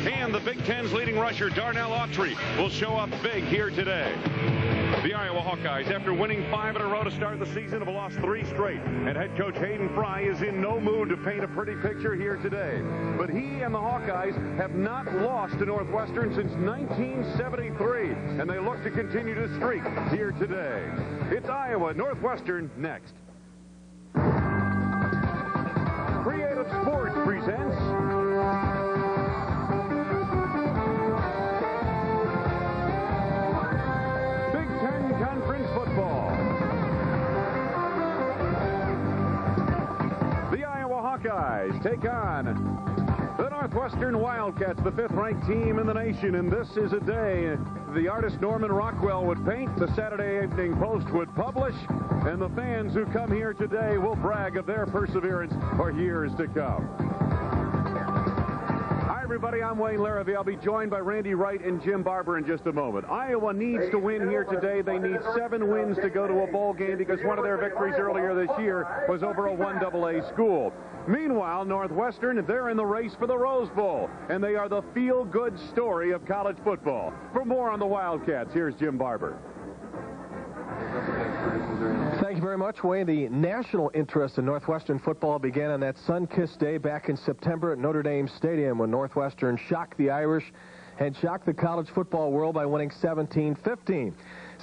And the Big Ten's leading rusher, Darnell Autry, will show up big here today. The Iowa Hawkeyes, after winning 5 in a row to start the season, have lost 3 straight. And head coach Hayden Fry is in no mood to paint a pretty picture here today. But he and the Hawkeyes have not lost to Northwestern since 1973. And they look to continue to streak here today. It's Iowa Northwestern next. Creative Sports presents Big Ten Conference Football. The Iowa Hawkeyes take on the Northwestern Wildcats, the 5th-ranked team in the nation. And this is a day the artist Norman Rockwell would paint, the Saturday Evening Post would publish, and the fans who come here today will brag of their perseverance for years to come. Hi, everybody. I'm Wayne Larrivee. I'll be joined by Randy Wright and Jim Barbar in just a moment. Iowa needs to win here today. They need 7 wins to go to a bowl game because one of their victories earlier this year was over a 1AA school. Meanwhile, Northwestern, they're in the race for the Rose Bowl, and they are the feel-good story of college football. For more on the Wildcats, here's Jim Barbar. Thank you very much, Wayne. The national interest in Northwestern football began on that sun-kissed day back in September at Notre Dame Stadium when Northwestern shocked the Irish and shocked the college football world by winning 17-15.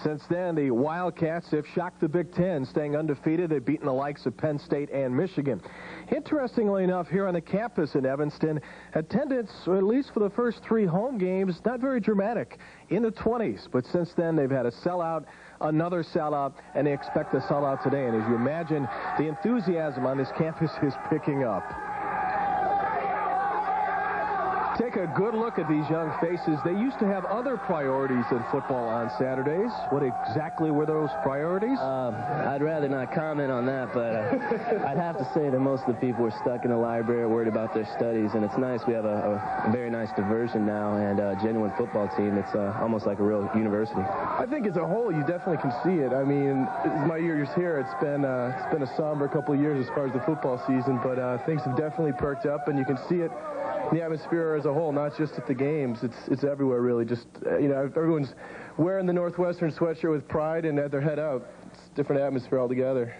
Since then, the Wildcats have shocked the Big Ten, staying undefeated. They've beaten the likes of Penn State and Michigan. Interestingly enough, here on the campus in Evanston, attendance, at least for the first 3 home games, not very dramatic, in the 20s. But since then, they've had a sellout, another sellout, and they expect a sellout today. And as you imagine, the enthusiasm on this campus is picking up. Take a good look at these young faces. They used to have other priorities than football on Saturdays. What exactly were those priorities? I'd rather not comment on that, but I'd have to say that most of the people were stuck in the library, worried about their studies, and it's nice. We have a very nice diversion now and a genuine football team. It's almost like a real university. I think as a whole, you definitely can see it. I mean, my years here, it's been a somber couple of years as far as the football season, but things have definitely perked up, and you can see it. The atmosphere as a whole, not just at the games, it's everywhere really. Just you know, everyone's wearing the Northwestern sweatshirt with pride and had their head out. It's a different atmosphere altogether.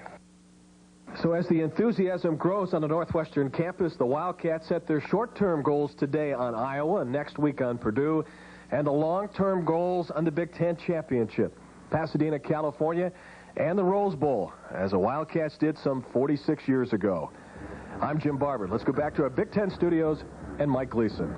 So as the enthusiasm grows on the Northwestern campus, the Wildcats set their short-term goals today on Iowa and next week on Purdue, and the long-term goals on the Big Ten Championship, Pasadena, California, and the Rose Bowl, as the Wildcats did some 46 years ago. I'm Jim Barbar. Let's go back to our Big Ten studios and Mike Gleason.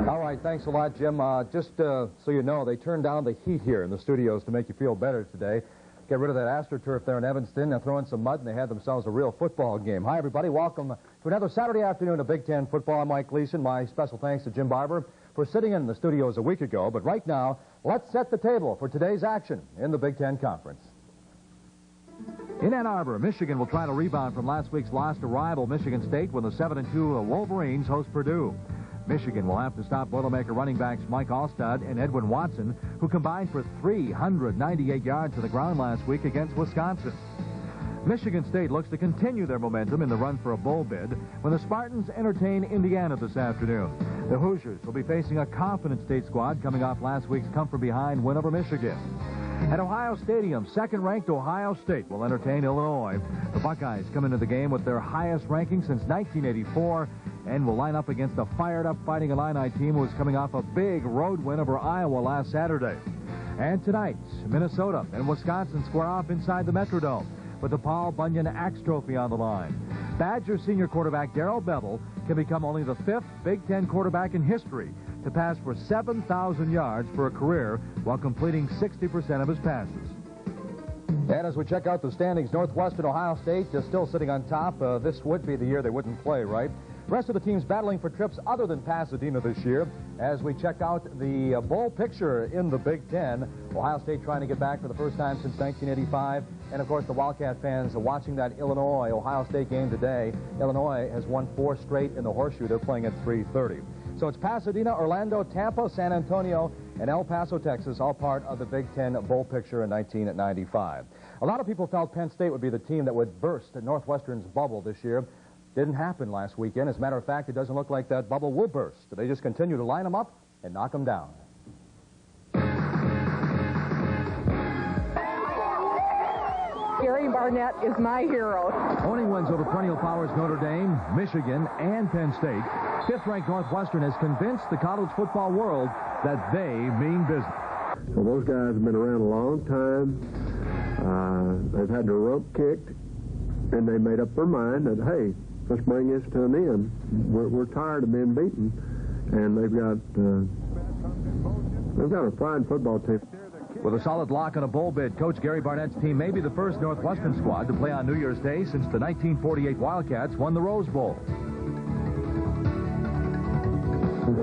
All right, thanks a lot, Jim. Just so you know, they turned down the heat here in the studios to make you feel better today. Get rid of that AstroTurf there in Evanston. They'll throw in some mud, and they had themselves a real football game. Hi, everybody. Welcome to another Saturday afternoon of Big Ten football. I'm Mike Gleason. My special thanks to Jim Barbar for sitting in the studios a week ago. But right now, let's set the table for today's action in the Big Ten Conference. In Ann Arbor, Michigan will try to rebound from last week's loss to rival Michigan State when the 7-2 Wolverines host Purdue. Michigan will have to stop Boilermaker running backs Mike Alstad and Edwin Watson, who combined for 398 yards to the ground last week against Wisconsin. Michigan State looks to continue their momentum in the run for a bowl bid when the Spartans entertain Indiana this afternoon. The Hoosiers will be facing a confident State squad coming off last week's come-from-behind win over Michigan. At Ohio Stadium, second-ranked Ohio State will entertain Illinois. The Buckeyes come into the game with their highest ranking since 1984 and will line up against a fired-up Fighting Illini team who is coming off a big road win over Iowa last Saturday. And tonight, Minnesota and Wisconsin square off inside the Metrodome with the Paul Bunyan Axe Trophy on the line. Badger senior quarterback Darrell Bevel can become only the 5th Big Ten quarterback in history to pass for 7,000 yards for a career while completing 60% of his passes. And as we check out the standings, Northwestern Ohio State is still sitting on top. This would be the year they wouldn't play, right? The rest of the teams battling for trips other than Pasadena this year. As we check out the bowl picture in the Big Ten, Ohio State trying to get back for the first time since 1985. And, of course, the Wildcat fans are watching that Illinois-Ohio State game today. Illinois has won 4 straight in the Horseshoe. They're playing at 3:30. So it's Pasadena, Orlando, Tampa, San Antonio, and El Paso, Texas, all part of the Big Ten bowl picture in 1995. A lot of people felt Penn State would be the team that would burst Northwestern's bubble this year. Didn't happen last weekend. As a matter of fact, it doesn't look like that bubble will burst. They just continue to line them up and knock them down. Gary Barnett is my hero. Owning wins over perennial powers Notre Dame, Michigan, and Penn State, fifth-ranked Northwestern has convinced the college football world that they mean business. Well, those guys have been around a long time. They've had their rump kicked, and they made up their mind that, hey, let's bring this to an end. We're tired of being beaten, and they've got a fine football team. With a solid lock and a bowl bid, Coach Gary Barnett's team may be the first Northwestern squad to play on New Year's Day since the 1948 Wildcats won the Rose Bowl.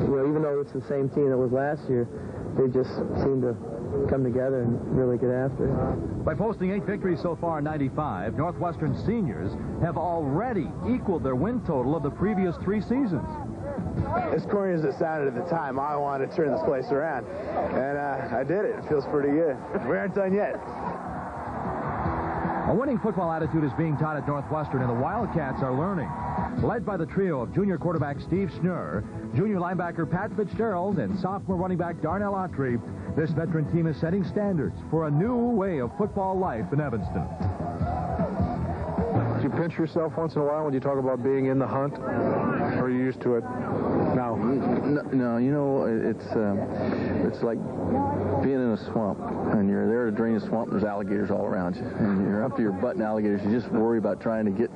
Well, even though it's the same team that was last year, they just seem to come together and really get after it. By posting 8 victories so far in 95, Northwestern seniors have already equaled their win total of the previous 3 seasons. As corny as it sounded at the time, I wanted to turn this place around. And I did it. It feels pretty good. We aren't done yet. A winning football attitude is being taught at Northwestern, and the Wildcats are learning. Led by the trio of junior quarterback Steve Schnurr, junior linebacker Pat Fitzgerald, and sophomore running back Darnell Autry, this veteran team is setting standards for a new way of football life in Evanston. Do you pinch yourself once in a while when you talk about being in the hunt? Or are you used to it now? No, you know, it's like being in a swamp, and you're there to drain the swamp, and there's alligators all around you, and you're up to your butt in alligators. You just worry about trying to get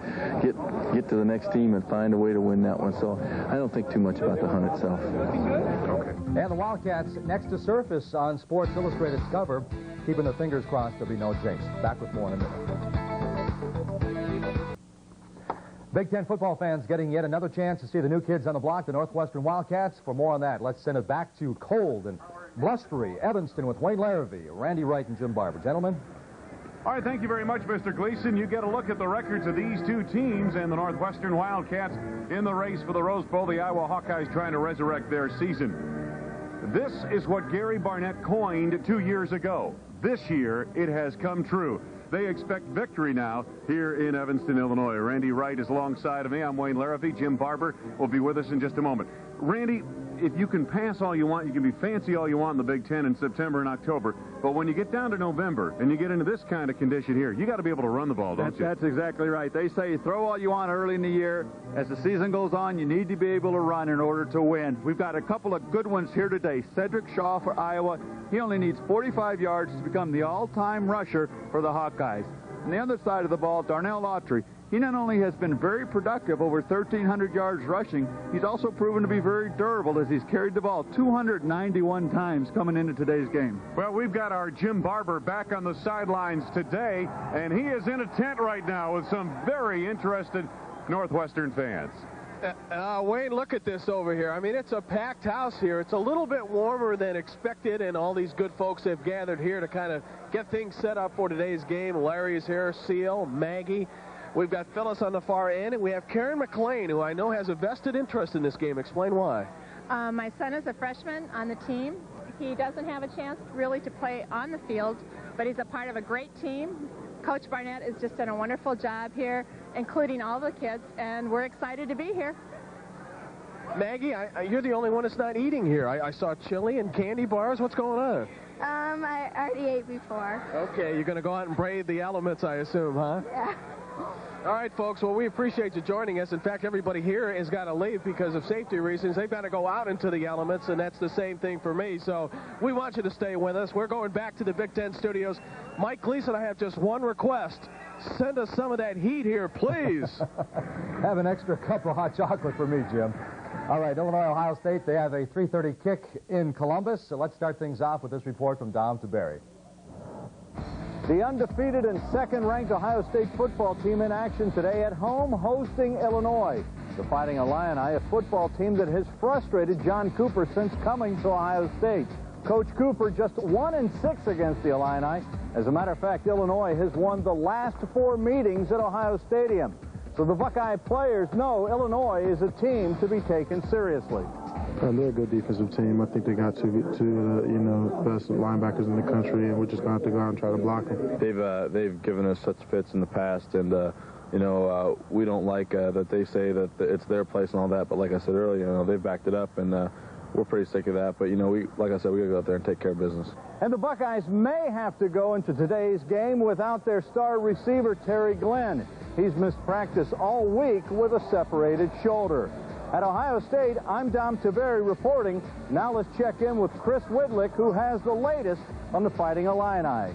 to the next team and find a way to win that one. So I don't think too much about the hunt itself. Okay. And the Wildcats next to surface on Sports Illustrated's cover, keeping their fingers crossed there'll be no jinx. Back with more in a minute. Big Ten football fans getting yet another chance to see the new kids on the block, the Northwestern Wildcats. For more on that, let's send it back to cold and blustery Evanston with Wayne Larrivee, Randy Wright, and Jim Barbar. Gentlemen. All right, thank you very much, Mr. Gleason. You get a look at the records of these 2 teams and the Northwestern Wildcats in the race for the Rose Bowl. The Iowa Hawkeyes trying to resurrect their season. This is what Gary Barnett coined 2 years ago. This year, it has come true. They expect victory now here in Evanston, Illinois. Randy Wright is alongside of me. I'm Wayne Larrivee. Jim Barbar will be with us in just a moment. Randy, if you can pass all you want, you can be fancy all you want in the Big Ten in September and October, but when you get down to November and you get into this kind of condition here, you got to be able to run the ball, don't you? That's exactly right. They say throw all you want early in the year. As the season goes on, you need to be able to run in order to win. We've got a couple of good ones here today. Cedric Shaw for Iowa. He only needs 45 yards to become the all-time rusher for the Hawkeyes. On the other side of the ball, Darnell Autry. He not only has been very productive, over 1,300 yards rushing, he's also proven to be very durable as he's carried the ball 291 times coming into today's game. Well, we've got our Jim Barbar back on the sidelines today, and he is in a tent right now with some very interested Northwestern fans. Wayne, look at this over here. I mean, it's a packed house here. It's a little bit warmer than expected, and all these good folks have gathered here to kind of get things set up for today's game. Larry is here, Seal, Maggie. We've got Phyllis on the far end, and we have Karen McLean, who I know has a vested interest in this game. Explain why. My son is a freshman on the team. He doesn't have a chance really to play on the field, but he's a part of a great team. Coach Barnett has just done a wonderful job here, including all the kids, and we're excited to be here. Maggie, you're the only one that's not eating here. I saw chili and candy bars. What's going on? I already ate before. Okay, you're going to go out and brave the elements, I assume, huh? Yeah. All right, folks. Well, we appreciate you joining us. In fact, everybody here has got to leave because of safety reasons. They've got to go out into the elements, and that's the same thing for me. So we want you to stay with us. We're going back to the Big Ten studios. Mike Gleason, I have just one request. Send us some of that heat here, please. Have an extra cup of hot chocolate for me, Jim. All right, Illinois, Ohio State, they have a 3:30 kick in Columbus. So let's start things off with this report from Dom Taberry. The undefeated and second-ranked Ohio State football team in action today at home hosting Illinois. The Fighting Illini, a football team that has frustrated John Cooper since coming to Ohio State. Coach Cooper just 1-6 against the Illini. As a matter of fact, Illinois has won the last 4 meetings at Ohio Stadium. So the Buckeye players know Illinois is a team to be taken seriously. They're a good defensive team. I think they got two best linebackers in the country, and we're just going to have to go out and try to block them. They've given us such fits in the past, and we don't like that they say that it's their place and all that. But like I said earlier, they've backed it up, and we're pretty sick of that. But, like I said, we got to go out there and take care of business. And the Buckeyes may have to go into today's game without their star receiver, Terry Glenn. He's missed practice all week with a separated shoulder. At Ohio State, I'm Dom Taveri reporting. Now let's check in with Chris Whitlick, who has the latest on the Fighting Illini.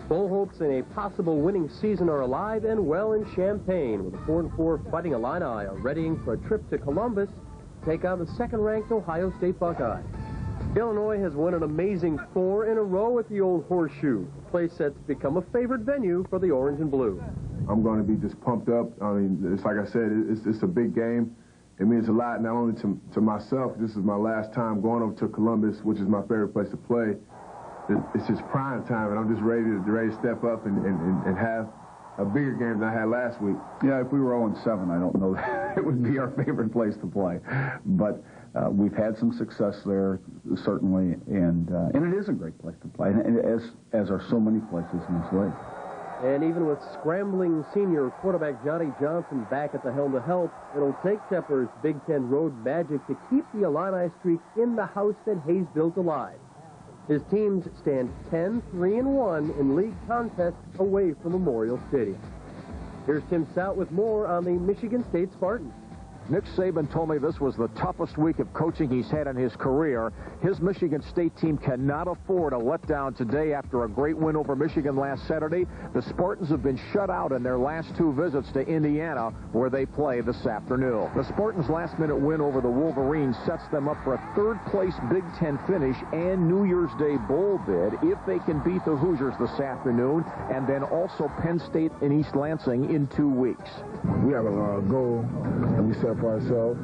Full hopes in a possible winning season are alive and well in Champaign, with the 4-4 Fighting Illini are readying for a trip to Columbus to take on the second-ranked Ohio State Buckeyes. Illinois has won an amazing 4 in a row at the Old Horseshoe, a place that's become a favorite venue for the Orange and Blue. I'm going to be just pumped up. I mean, it's like I said, it's a big game. It means a lot, not only to myself. This is my last time going over to Columbus, which is my favorite place to play. It's just prime time, and I'm just ready to step up and have a bigger game than I had last week. Yeah, if we were 0-7, I don't know that it would be our favorite place to play. But we've had some success there, certainly, and it is a great place to play, and as are so many places in this league. And even with scrambling senior quarterback Johnny Johnson back at the helm to help, it'll take Tepper's Big Ten road magic to keep the Illini streak in the house that Hayes built alive. His teams stand 10-3-1 in league contests away from Memorial Stadium. Here's Tim Stout with more on the Michigan State Spartans. Nick Saban told me this was the toughest week of coaching he's had in his career. His Michigan State team cannot afford a letdown today after a great win over Michigan last Saturday. The Spartans have been shut out in their last 2 visits to Indiana, where they play this afternoon. The Spartans' last-minute win over the Wolverines sets them up for a third-place Big Ten finish and New Year's Day bowl bid if they can beat the Hoosiers this afternoon, and then also Penn State and East Lansing in 2 weeks. We have a goal that we set for ourselves.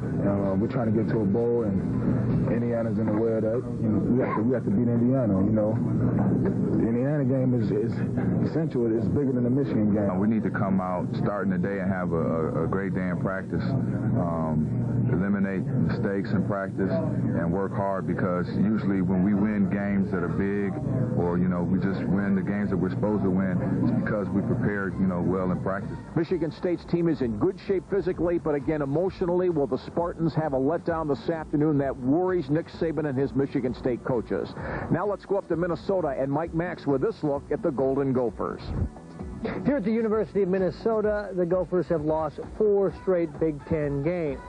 We're trying to get to a bowl, and Indiana's in the way of that. We have to beat Indiana. The Indiana game is essential. It's bigger than the Michigan game. We need to come out starting the day and have a great day in practice. Eliminate mistakes in practice and work hard, because usually when we win games that are big, or we just win the games that we're supposed to win, it's because we prepared well in practice. Michigan State's team is in good shape physically, but again emotionally, will the Spartans have a letdown this afternoon that worries Nick Saban and his Michigan State coaches? Now let's go up to Minnesota and Mike Max with this look at the Golden Gophers. Here at the University of Minnesota, the Gophers have lost 4 straight Big Ten games.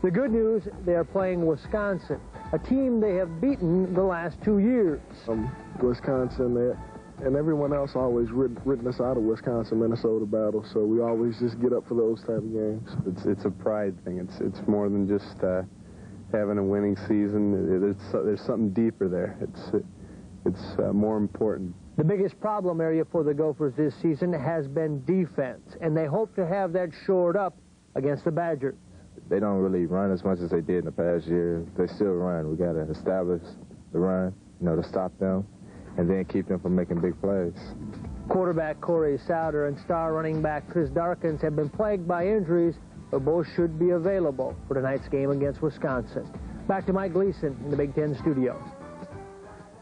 The good news, they are playing Wisconsin, a team they have beaten the last 2 years. Wisconsin and everyone else always written us out of Wisconsin-Minnesota battle, so we always just get up for those type of games. It's a pride thing. It's more than just having a winning season. There's something deeper there. It's more important. The biggest problem area for the Gophers this season has been defense, and they hope to have that shored up against the Badgers. They don't really run as much as they did in the past year. They still run. We got to establish the run, to stop them, and then keep them from making big plays. Quarterback Corey Souter and star running back Chris Darkins have been plagued by injuries, but both should be available for tonight's game against Wisconsin. Back to Mike Gleason in the Big Ten studios.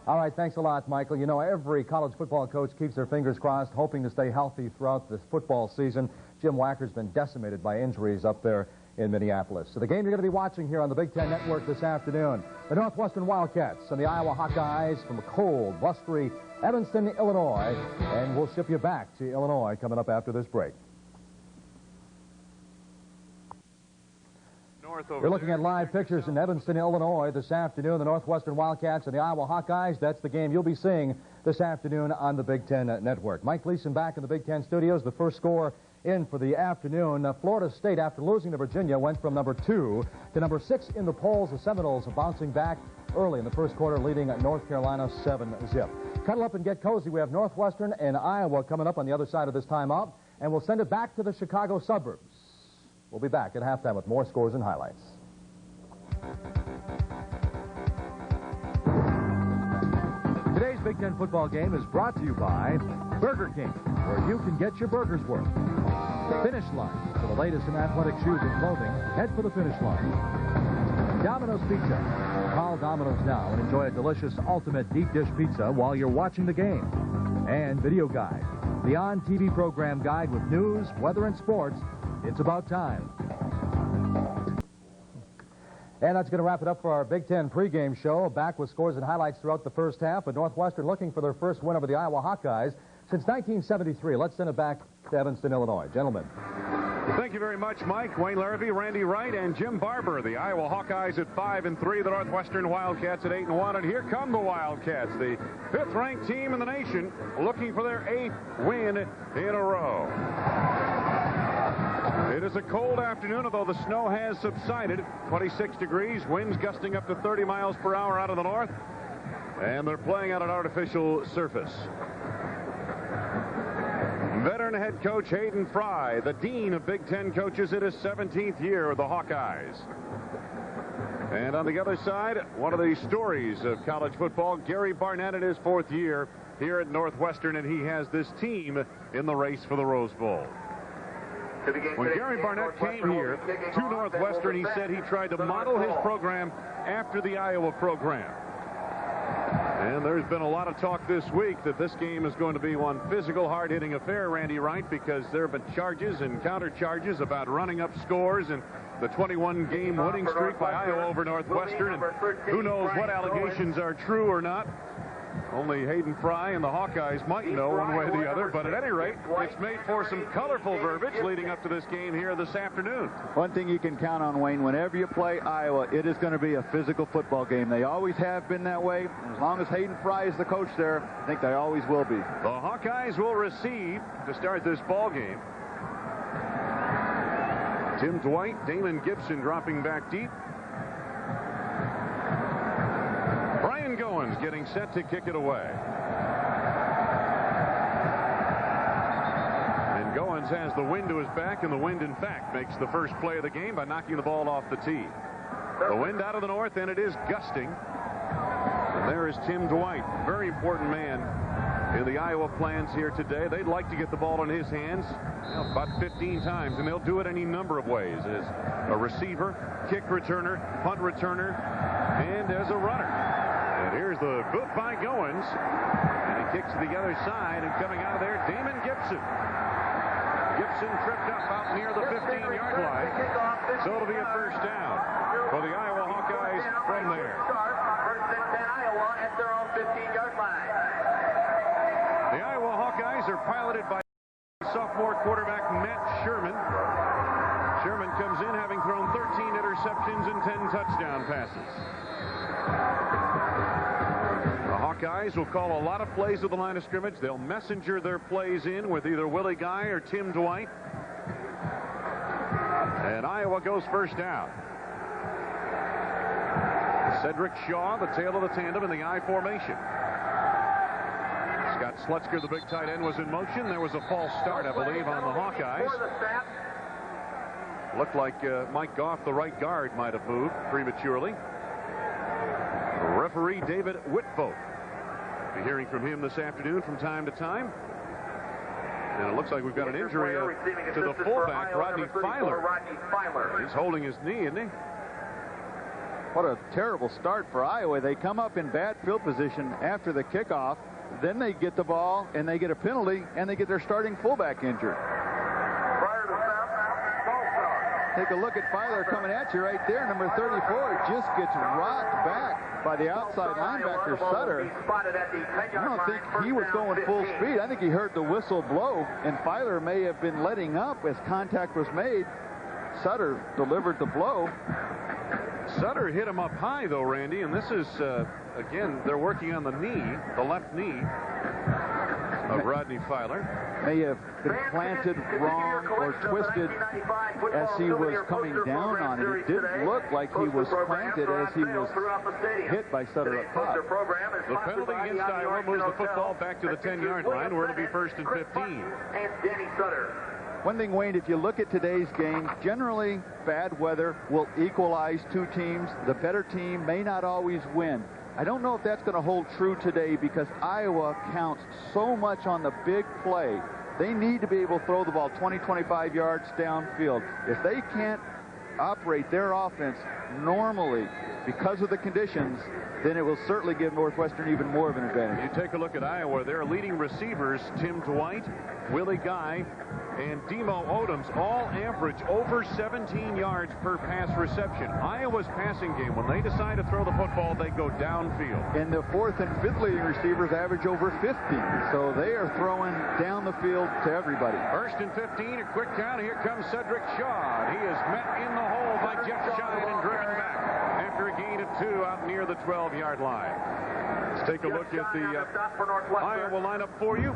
All right, thanks a lot, Michael. Every college football coach keeps their fingers crossed, hoping to stay healthy throughout this football season. Jim Wacker's been decimated by injuries up there in Minneapolis. So the game you're going to be watching here on the Big Ten Network this afternoon, the Northwestern Wildcats and the Iowa Hawkeyes from a cold, blustery Evanston, Illinois. And we'll ship you back to Illinois coming up after this break. You're looking at live pictures in Evanston, Illinois this afternoon. The Northwestern Wildcats and the Iowa Hawkeyes. That's the game you'll be seeing this afternoon on the Big Ten Network. Mike Gleason back in the Big Ten studios. The first score in for the afternoon. Florida State, after losing to Virginia, went from number 2 to number 6 in the polls. The Seminoles bouncing back early in the first quarter, leading North Carolina 7-zip. Cuddle up and get cozy. We have Northwestern and Iowa coming up on the other side of this timeout, and we'll send it back to the Chicago suburbs. We'll be back at halftime with more scores and highlights. Today's Big Ten football game is brought to you by Burger King, where you can get your burger's worth. Finish Line, for the latest in athletic shoes and clothing, head for the finish line. Domino's Pizza. Call Domino's now and enjoy a delicious ultimate deep dish pizza while you're watching the game. and video guide. The on-TV program guide with news, weather, and sports. It's about time. And that's going to wrap it up for our Big Ten pregame show. Back with scores and highlights throughout the first half, but Northwestern looking for their first win over the Iowa Hawkeyes since 1973. Let's send it back to Evanston, Illinois. Gentlemen. Thank you very much, Mike. Wayne Larrivee, Randy Wright, and Jim Barbar. The Iowa Hawkeyes at 5-3. The Northwestern Wildcats at 8-1. And here come the Wildcats, the 5th-ranked team in the nation, looking for their 8th win in a row. It is a cold afternoon, although the snow has subsided. 26 degrees, winds gusting up to 30 miles per hour out of the north. And they're playing on an artificial surface. Veteran head coach Hayden Fry, the dean of Big Ten coaches in his 17th year with the Hawkeyes. And on the other side, one of the stories of college football, Gary Barnett in his 4th year here at Northwestern, and he has this team in the race for the Rose Bowl. When Gary Barnett came here to Northwestern, he said he tried to model his program after the Iowa program. And there's been a lot of talk this week that this game is going to be one physical, hard-hitting affair, Randy Wright, because there have been charges and counter-charges about running up scores and the 21-game winning streak by Iowa over Northwestern. And who knows what allegations are true or not. Only Hayden Fry and the Hawkeyes might know one way or the other, but at any rate, it's made for some colorful verbiage leading up to this game here this afternoon. One thing you can count on, Wayne, whenever you play Iowa, it is going to be a physical football game. They always have been that way. As long as Hayden Fry is the coach there, I think they always will be. The Hawkeyes will receive to start this ball game. Tim Dwight, Damon Gibson dropping back deep. Goins getting set to kick it away. And Goins has the wind to his back, and the wind, in fact, makes the first play of the game by knocking the ball off the tee. The wind out of the north, and it is gusting. And there is Tim Dwight, very important man in the Iowa plans here today. They'd like to get the ball in his hands about 15 times, and they'll do it any number of ways, as a receiver, kick returner, punt returner, and as a runner. And here's the boot by Goins, and he kicks to the other side, and coming out of there, Damon Gibson. Gibson tripped up out near the 15-yard line, so it'll be a first down for the Iowa Hawkeyes from there. The Iowa Hawkeyes are piloted by sophomore quarterback Matt Sherman. Sherman comes in having thrown 13 interceptions and 10 touchdown passes. The Hawkeyes will call a lot of plays at the line of scrimmage. They'll messenger their plays in with either Willie Guy or Tim Dwight. And Iowa goes first down. Cedric Shaw, the tail of the tandem in the I formation. Scott Slutzker, the big tight end, was in motion. There was a false start, I believe, on the Hawkeyes. Looked like Mike Goff, the right guard, might have moved prematurely. Referee David Whitvote. Be hearing from him this afternoon from time to time. And it looks like we've got an injury to the fullback, Rodney Filer. He's holding his knee, isn't he? What a terrible start for Iowa. They come up in bad field position after the kickoff. Then they get the ball, and they get a penalty, and they get their starting fullback injured. Take a look at Filer coming at you right there, number 34. Just gets rocked back by the outside linebacker, Sutter. I don't think he was going full speed. I think he heard the whistle blow, and Filer may have been letting up as contact was made. Sutter delivered the blow. Sutter hit him up high, though, Randy, and this is, again, they're working on the knee, the left knee of Rodney Filer. May have been planted wrong or twisted as he was coming down on it. It didn't look like he was planted as he was hit by Sutter up top. The penalty against Iowa moves the football back to the 10-yard line, where it'll be first and 15. One thing, Wayne, if you look at today's game, generally bad weather will equalize two teams. The better team may not always win. I don't know if that's going to hold true today because Iowa counts so much on the big play. They need to be able to throw the ball 20, 25 yards downfield. If they can't operate their offense normally, because of the conditions, then it will certainly give Northwestern even more of an advantage. You take a look at Iowa. Their leading receivers, Tim Dwight, Willie Guy, and Demo Odoms, all average over 17 yards per pass reception. Iowa's passing game, when they decide to throw the football, they go downfield. And the fourth and fifth leading receivers average over 50. So they are throwing down the field to everybody. First and 15, a quick count. Here comes Cedric Shaw. He is met in the hole by Jeff Shine and driven back after a gain of 2 out near the 12-yard line. Let's take a look at the Iowa lineup for you.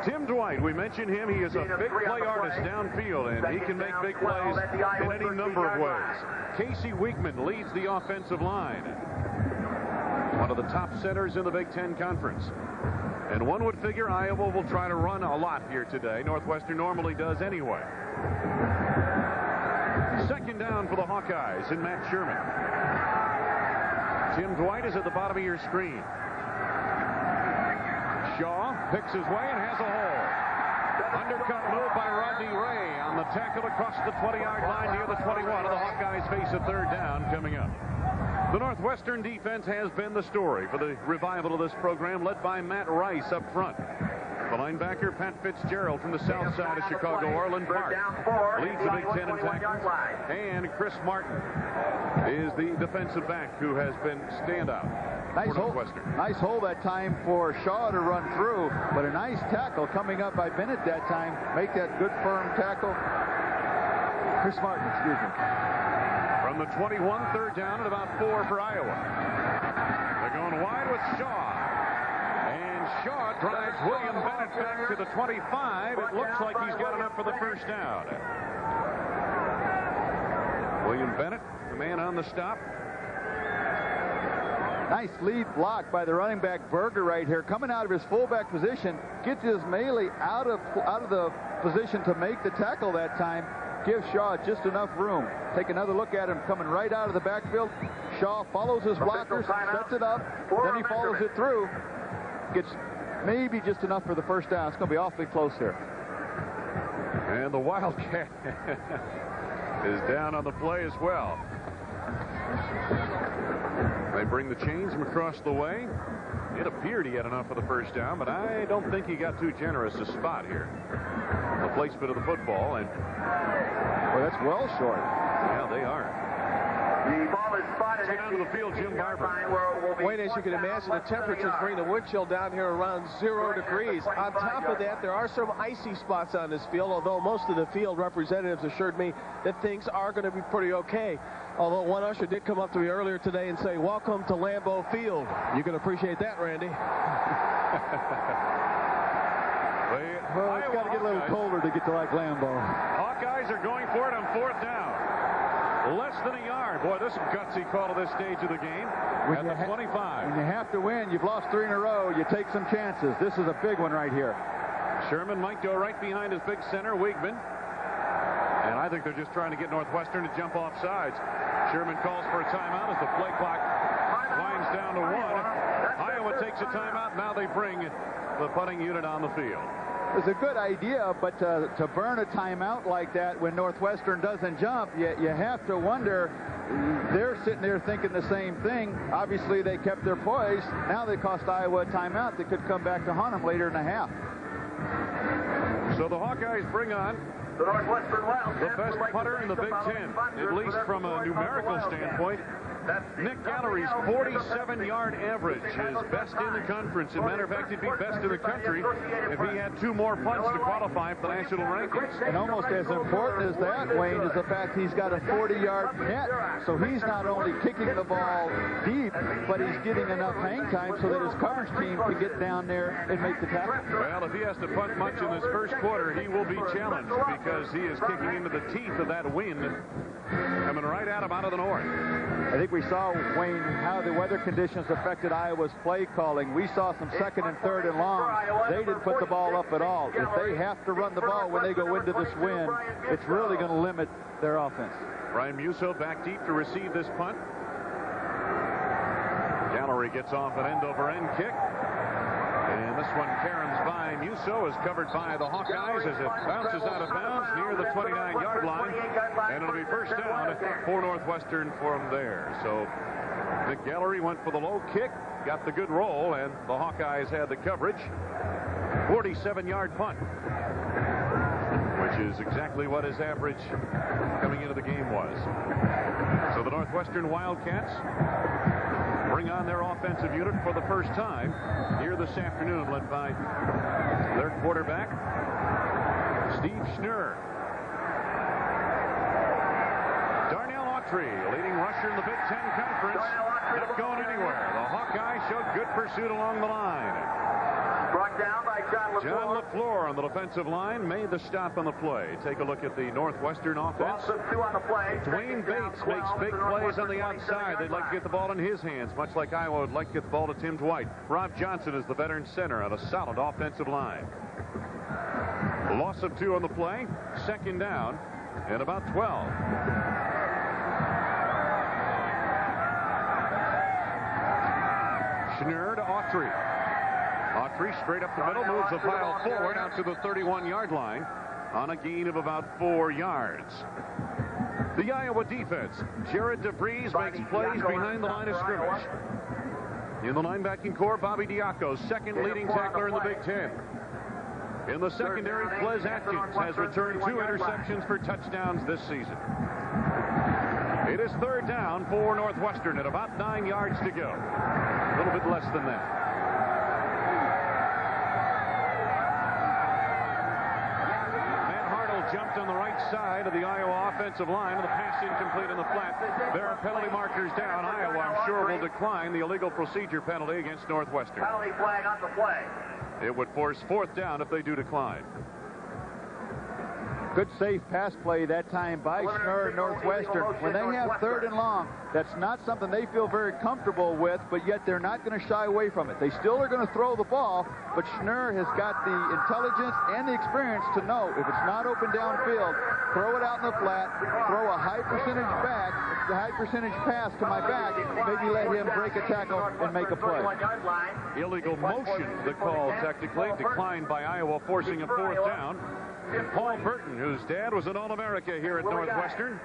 Tim Dwight, we mentioned him. He is a big play artist downfield, and he can make big plays in any number of ways. Casey Weekman leads the offensive line. One of the top centers in the Big Ten Conference. And one would figure Iowa will try to run a lot here today. Northwestern normally does anyway. Second down for the Hawkeyes and Matt Sherman. Tim Dwight is at the bottom of your screen. Shaw picks his way and has a hole. Undercut move by Randy Wright on the tackle across the 20-yard line near the 21. And the Hawkeyes face a third down coming up. The Northwestern defense has been the story for the revival of this program, led by Matt Rice up front. The linebacker, Pat Fitzgerald from the south side of Chicago, Orland Park, leads the Big Ten in tackles. And Chris Martin is the defensive back who has been standout. Nice hole that time for Shaw to run through, but a nice tackle coming up by Bennett that time. Make that good firm tackle. Chris Martin, excuse me. From the 21, third down at about 4 for Iowa. They're going wide with Shaw. And Shaw drives William Bennett back to the 25. It looks like he's got enough for the first down. William Bennett, the man on the stop. Nice lead block by the running back Berger right here, coming out of his fullback position, gets his melee out of the position to make the tackle that time. Gives Shaw just enough room. Take another look at him coming right out of the backfield. Shaw follows his blockers, sets it up, then he follows it through. Gets maybe just enough for the first down. It's going to be awfully close here. And the Wildcat is down on the play as well. They bring the chains from across the way. It appeared he had enough for the first down, but I don't think he got too generous a spot here. The placement of the football, and well, that's well short. Yeah, they are. The ball is spotted. Let's get down to the field, Jim Barbar. Wayne, as you can imagine, the temperatures bring the wind chill down here around 0 degrees. On top of that, there are some icy spots on this field, although most of the field representatives assured me that things are going to be pretty okay. Although one usher did come up to me earlier today and say, "Welcome to Lambeau Field." You can appreciate that, Randy. Well, it's got to get a little colder to get to like Lambeau. Hawkeyes are going for it on fourth down. Less than a yard. Boy, this is a gutsy call at this stage of the game. At the 25. When you have to win, you've lost 3 in a row, you take some chances. This is a big one right here. Sherman might go right behind his big center, Weigman. And I think they're just trying to get Northwestern to jump off sides. Sherman calls for a timeout as the play clock winds down to 1. Iowa takes a timeout. Now they bring the punting unit on the field. It's a good idea, but to burn a timeout like that when Northwestern doesn't jump, you have to wonder, they're sitting there thinking the same thing. Obviously, they kept their poise. Now they cost Iowa a timeout that could come back to haunt them later in the half. So the Hawkeyes bring on the best punter in the Big Ten, at least from a numerical standpoint. Nick Gallery's 47-yard average is best in the conference. As a matter of fact, he'd be best in the country if he had 2 more punts to qualify for the national rankings. And almost as important as that, Wayne, is the fact he's got a 40-yard net. So he's not only kicking the ball deep, but he's getting enough hang time so that his coverage team can get down there and make the tackle. Well, if he has to punt much in this first quarter, he will be challenged because he is kicking into the teeth of that wind coming right at him out of the north. I think we saw, Wayne, how the weather conditions affected Iowa's play calling. We saw some 2nd and 3rd and long. They didn't put the ball up at all. If they have to run the ball when they go into this wind, it's really going to limit their offense. Brian Musso back deep to receive this punt. Gallery gets off an end-over-end kick. And this one caroms by Musso, is covered by the Hawkeyes as it bounces out of bounds near the 29-yard line. And it'll be first down for Northwestern from there. So Nick Gallery went for the low kick, got the good roll, and the Hawkeyes had the coverage. 47-yard punt, which is exactly what his average coming into the game was. So the Northwestern Wildcats bring on their offensive unit for the first time here this afternoon, led by their quarterback, Steve Schnurr. Darnell Autry, leading rusher in the Big Ten Conference, not going anywhere. The Hawkeyes showed good pursuit along the line. Brought down by John LaFleur on the defensive line made the stop on the play. Take a look at the Northwestern offense. On the play. Dwayne Bates makes big plays on the outside. They'd like to get the ball in his hands, much like Iowa would like to get the ball to Tim Dwight. Rob Johnson is the veteran center on a solid offensive line. Loss of 2 on the play. Second down and about 12. Schnurr to Autry. Autry straight up the middle, moves the pile forward out to the 31-yard line on a gain of about 4 yards. The Iowa defense, Jared DeVries makes plays behind the line of scrimmage. In the linebacking core, Bobby Diaco, second leading tackler in the Big Ten. In the secondary, Fles Atkins has returned 2 interceptions for touchdowns this season. It is third down for Northwestern at about 9 yards to go. A little bit less than that. Jumped on the right side of the Iowa offensive line, and the pass incomplete in the flat. There are penalty markers down. Iowa, I'm sure, will decline the illegal procedure penalty against Northwestern. Penalty flag on the play. It would force fourth down if they do decline. Good safe pass play that time by Schnurr Northwestern. When they have third and long, that's not something they feel very comfortable with, but yet they're not going to shy away from it. They still are going to throw the ball, but Schnurr has got the intelligence and the experience to know if it's not open downfield, throw it out in the flat, throw a high percentage back, the high percentage pass to my back, maybe let him break a tackle and make a play. Illegal motion, the call technically, declined by Iowa, forcing a fourth down. Paul Burton, whose dad was an All-America here at Northwestern,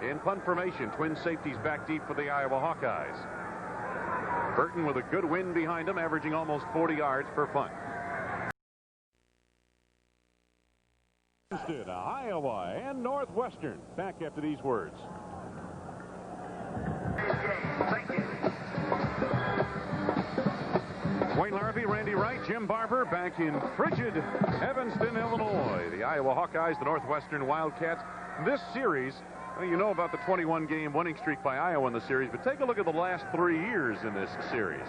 in punt formation. Twin safeties back deep for the Iowa Hawkeyes. Burton with a good wind behind him, averaging almost 40 yards per punt. Iowa and Northwestern. Back after these words. Wayne Larrivee, Randy Wright, Jim Barbar back in frigid Evanston, Illinois. The Iowa Hawkeyes, the Northwestern Wildcats. This series, well, you know about the 21-game winning streak by Iowa in the series, but take a look at the last 3 years in this series.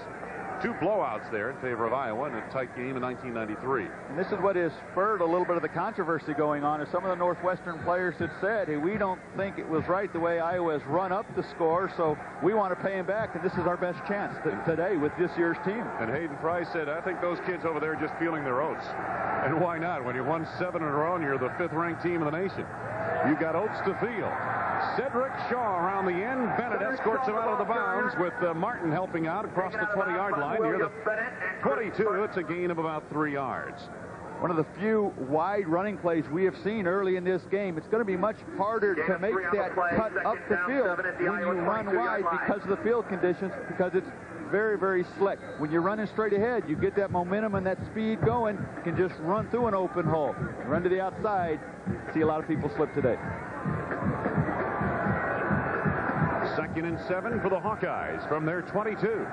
2 blowouts there in favor of Iowa and a tight game in 1993. And this is what has spurred a little bit of the controversy going on, as some of the Northwestern players had said, hey, we don't think it was right the way Iowa has run up the score, so we want to pay him back, and this is our best chance today with this year's team. And Hayden Fry said, I think those kids over there are just feeling their oats. And why not? When you won 7 in a row and you're the 5th-ranked team in the nation, you got oats to feel. Cedric Shaw around the end. Bennett escorts him out of the bounds with Martin helping out across the 20-yard line near the 22. It's a gain of about 3 yards. One of the few wide running plays we have seen early in this game. It's going to be much harder to make that cut up the field when you run wide because of the field conditions, because it's very, very slick. When you're running straight ahead, you get that momentum and that speed going. You can just run through an open hole. Run to the outside. See a lot of people slip today. 2nd and 7 for the Hawkeyes from their 22.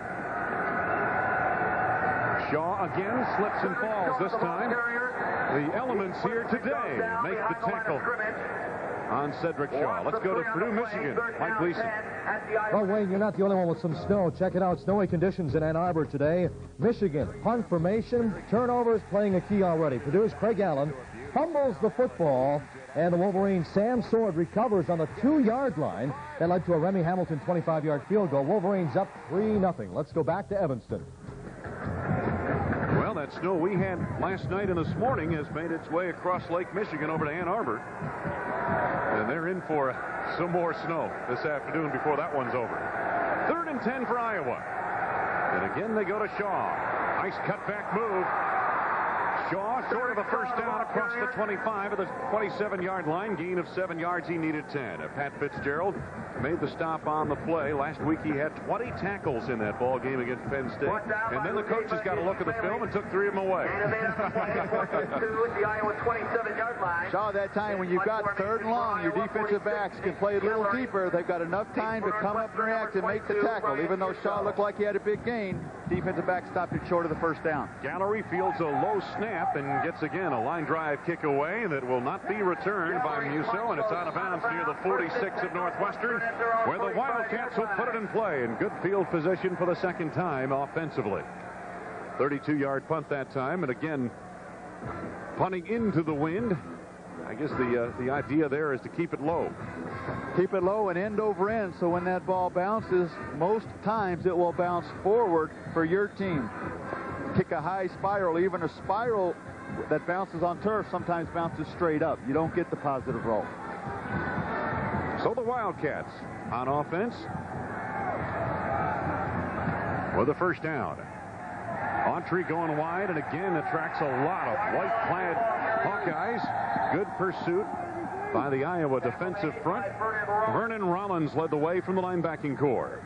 Shaw again slips and falls this time. The elements here today make the tackle on Cedric Shaw. Let's go to Purdue, Michigan. Mike Gleason. Well, Wayne, you're not the only one with some snow. Check it out. Snowy conditions in Ann Arbor today. Michigan, punt formation, turnovers playing a key already. Purdue's Craig Allen fumbles the football, and the Wolverines' Sam Sword recovers on the 2-yard line. That led to a Remy Hamilton 25-yard field goal. Wolverines up 3-0. Let's go back to Evanston. Well, that snow we had last night and this morning has made its way across Lake Michigan over to Ann Arbor. And they're in for some more snow this afternoon before that one's over. 3rd and 10 for Iowa. And again, they go to Shaw. Nice cutback move. Shaw short of a first down across the 25 of the 27-yard line. Gain of 7 yards. He needed 10. Pat Fitzgerald made the stop on the play. Last week he had 20 tackles in that ball game against Penn State. And then the coaches got a look at the film and took 3 of them away. The Iowa 27-yard line. Shaw, that time when you've got 3rd and long, your defensive backs can play a little deeper. They've got enough time to come up and react and make the tackle. Even though Shaw looked like he had a big gain, defensive back stopped it short of the first down. Gallery fields a low snap and gets again a line drive kick away that will not be returned by Musso, and it's out of bounds near the 46 of Northwestern, where the Wildcats will put it in play in good field position for the second time offensively. 32-yard punt that time, and again punting into the wind. I guess the idea there is to keep it low. Keep it low and end over end, so when that ball bounces, most times it will bounce forward for your team. Kick a high spiral. Even a spiral that bounces on turf sometimes bounces straight up. You don't get the positive roll. So the Wildcats on offense with a first down. Autry going wide, and again attracts a lot of white-clad Hawkeyes. Good pursuit by the Iowa defensive front. Vernon Rollins led the way from the linebacking core.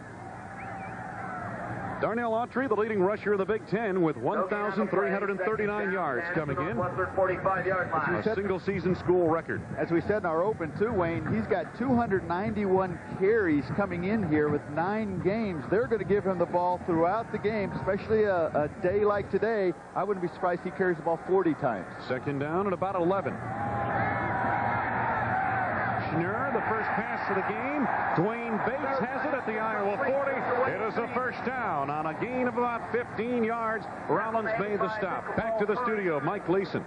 Darnell Autry, the leading rusher of the Big Ten, with 1,339 yards coming in. A single-season school record. As we said in our open, too, Wayne, he's got 291 carries coming in here with 9 games. They're going to give him the ball throughout the game, especially a day like today. I wouldn't be surprised if he carries the ball 40 times. Second down and about 11. Schnurr, the first pass of the game. Dwayne Bates has it at the Iowa 40. It is a first down on a gain of about 15 yards. Rollins made the stop. Back to the studio, Mike Gleason.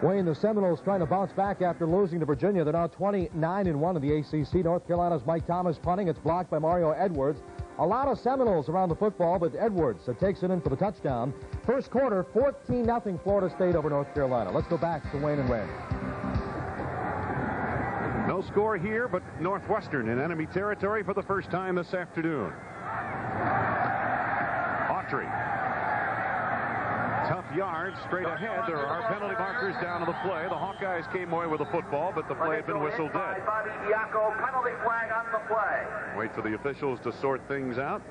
Wayne, the Seminoles trying to bounce back after losing to Virginia. They're now 29-1 in the ACC. North Carolina's Mike Thomas punting. It's blocked by Mario Edwards. A lot of Seminoles around the football, but Edwards takes it in for the touchdown. First quarter, 14-0 Florida State over North Carolina. Let's go back to Wayne and Randy. No score here, but Northwestern in enemy territory for the first time this afternoon. Autry. Tough yards straight ahead. There are penalty markers down to the play. The Hawkeyes came away with the football, but the play had been whistled dead. Penalty flag on the play. Wait for the officials to sort things out.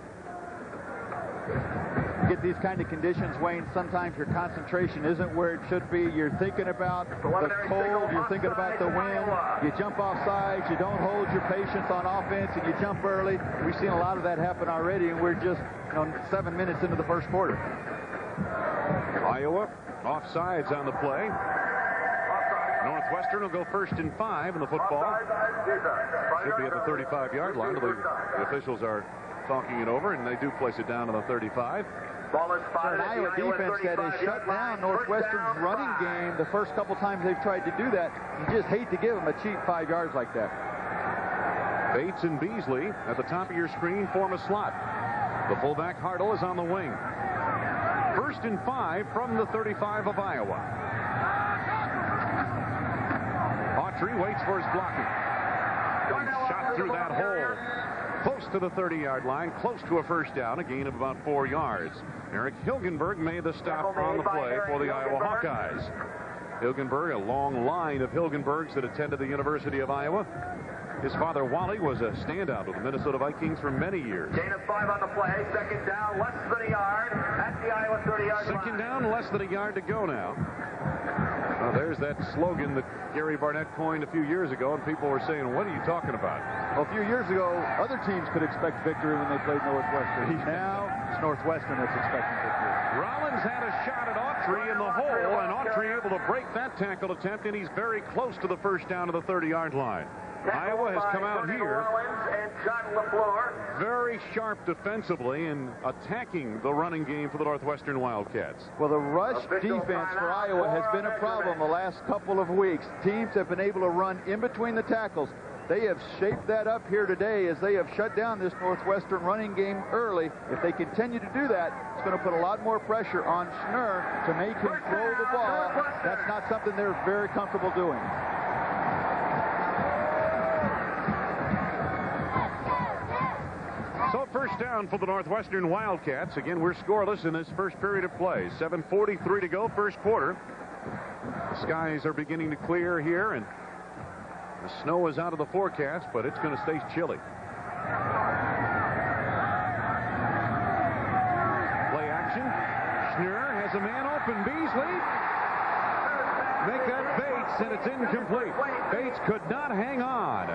Get these kind of conditions, Wayne, sometimes your concentration isn't where it should be. You're thinking about the cold, you're thinking about the wind, you jump off sides, you don't hold your patience on offense, and you jump early. We've seen a lot of that happen already, and we're just 7 minutes into the first quarter. Iowa offsides on the play. Northwestern will go 1st and 5 in the football. Should be at the 35-yard line. The officials are talking it over, and they do place it down to the 35. An Iowa defense that has shut down Northwestern's running game the first couple times they've tried to do that. You just hate to give them a cheap 5 yards like that. Bates and Beasley at the top of your screen form a slot. The fullback Hartle is on the wing. 1st and 5 from the 35 of Iowa. Autry waits for his blocking. He shot through that hole. Close to the 30-yard line, close to a first down, a gain of about 4 yards. Eric Hilgenberg made the stop on the play for the Iowa Hawkeyes. Hilgenberg, a long line of Hilgenbergs that attended the University of Iowa. His father, Wally, was a standout with the Minnesota Vikings for many years. Gain of 5 on the play. Second down, less than a yard at the Iowa 30-yard line. Second down, less than a yard to go now. Well, there's that slogan that Gary Barnett coined a few years ago, and people were saying, what are you talking about? Well, a few years ago, other teams could expect victory when they played Northwestern. Now, it's Northwestern that's expecting victory. Rollins had a shot at Autry in the hole, and Autry able to break that tackle attempt, and he's very close to the first down to the 30-yard line. Iowa has come out here very sharp defensively and attacking the running game for the Northwestern Wildcats. Well, the rush defense for Iowa has been a problem the last couple of weeks. Teams have been able to run in between the tackles. They have shaped that up here today as they have shut down this Northwestern running game early. If they continue to do that, it's going to put a lot more pressure on Schnurr to make him throw the ball. That's not something they're very comfortable doing. So first down for the Northwestern Wildcats. Again, we're scoreless in this first period of play. 7:43 to go, first quarter. skies are beginning to clear here, and the snow is out of the forecast, but it's going to stay chilly. Play action. Schnurr has a man open. Beasley. Make that Bates, and it's incomplete. Bates could not hang on.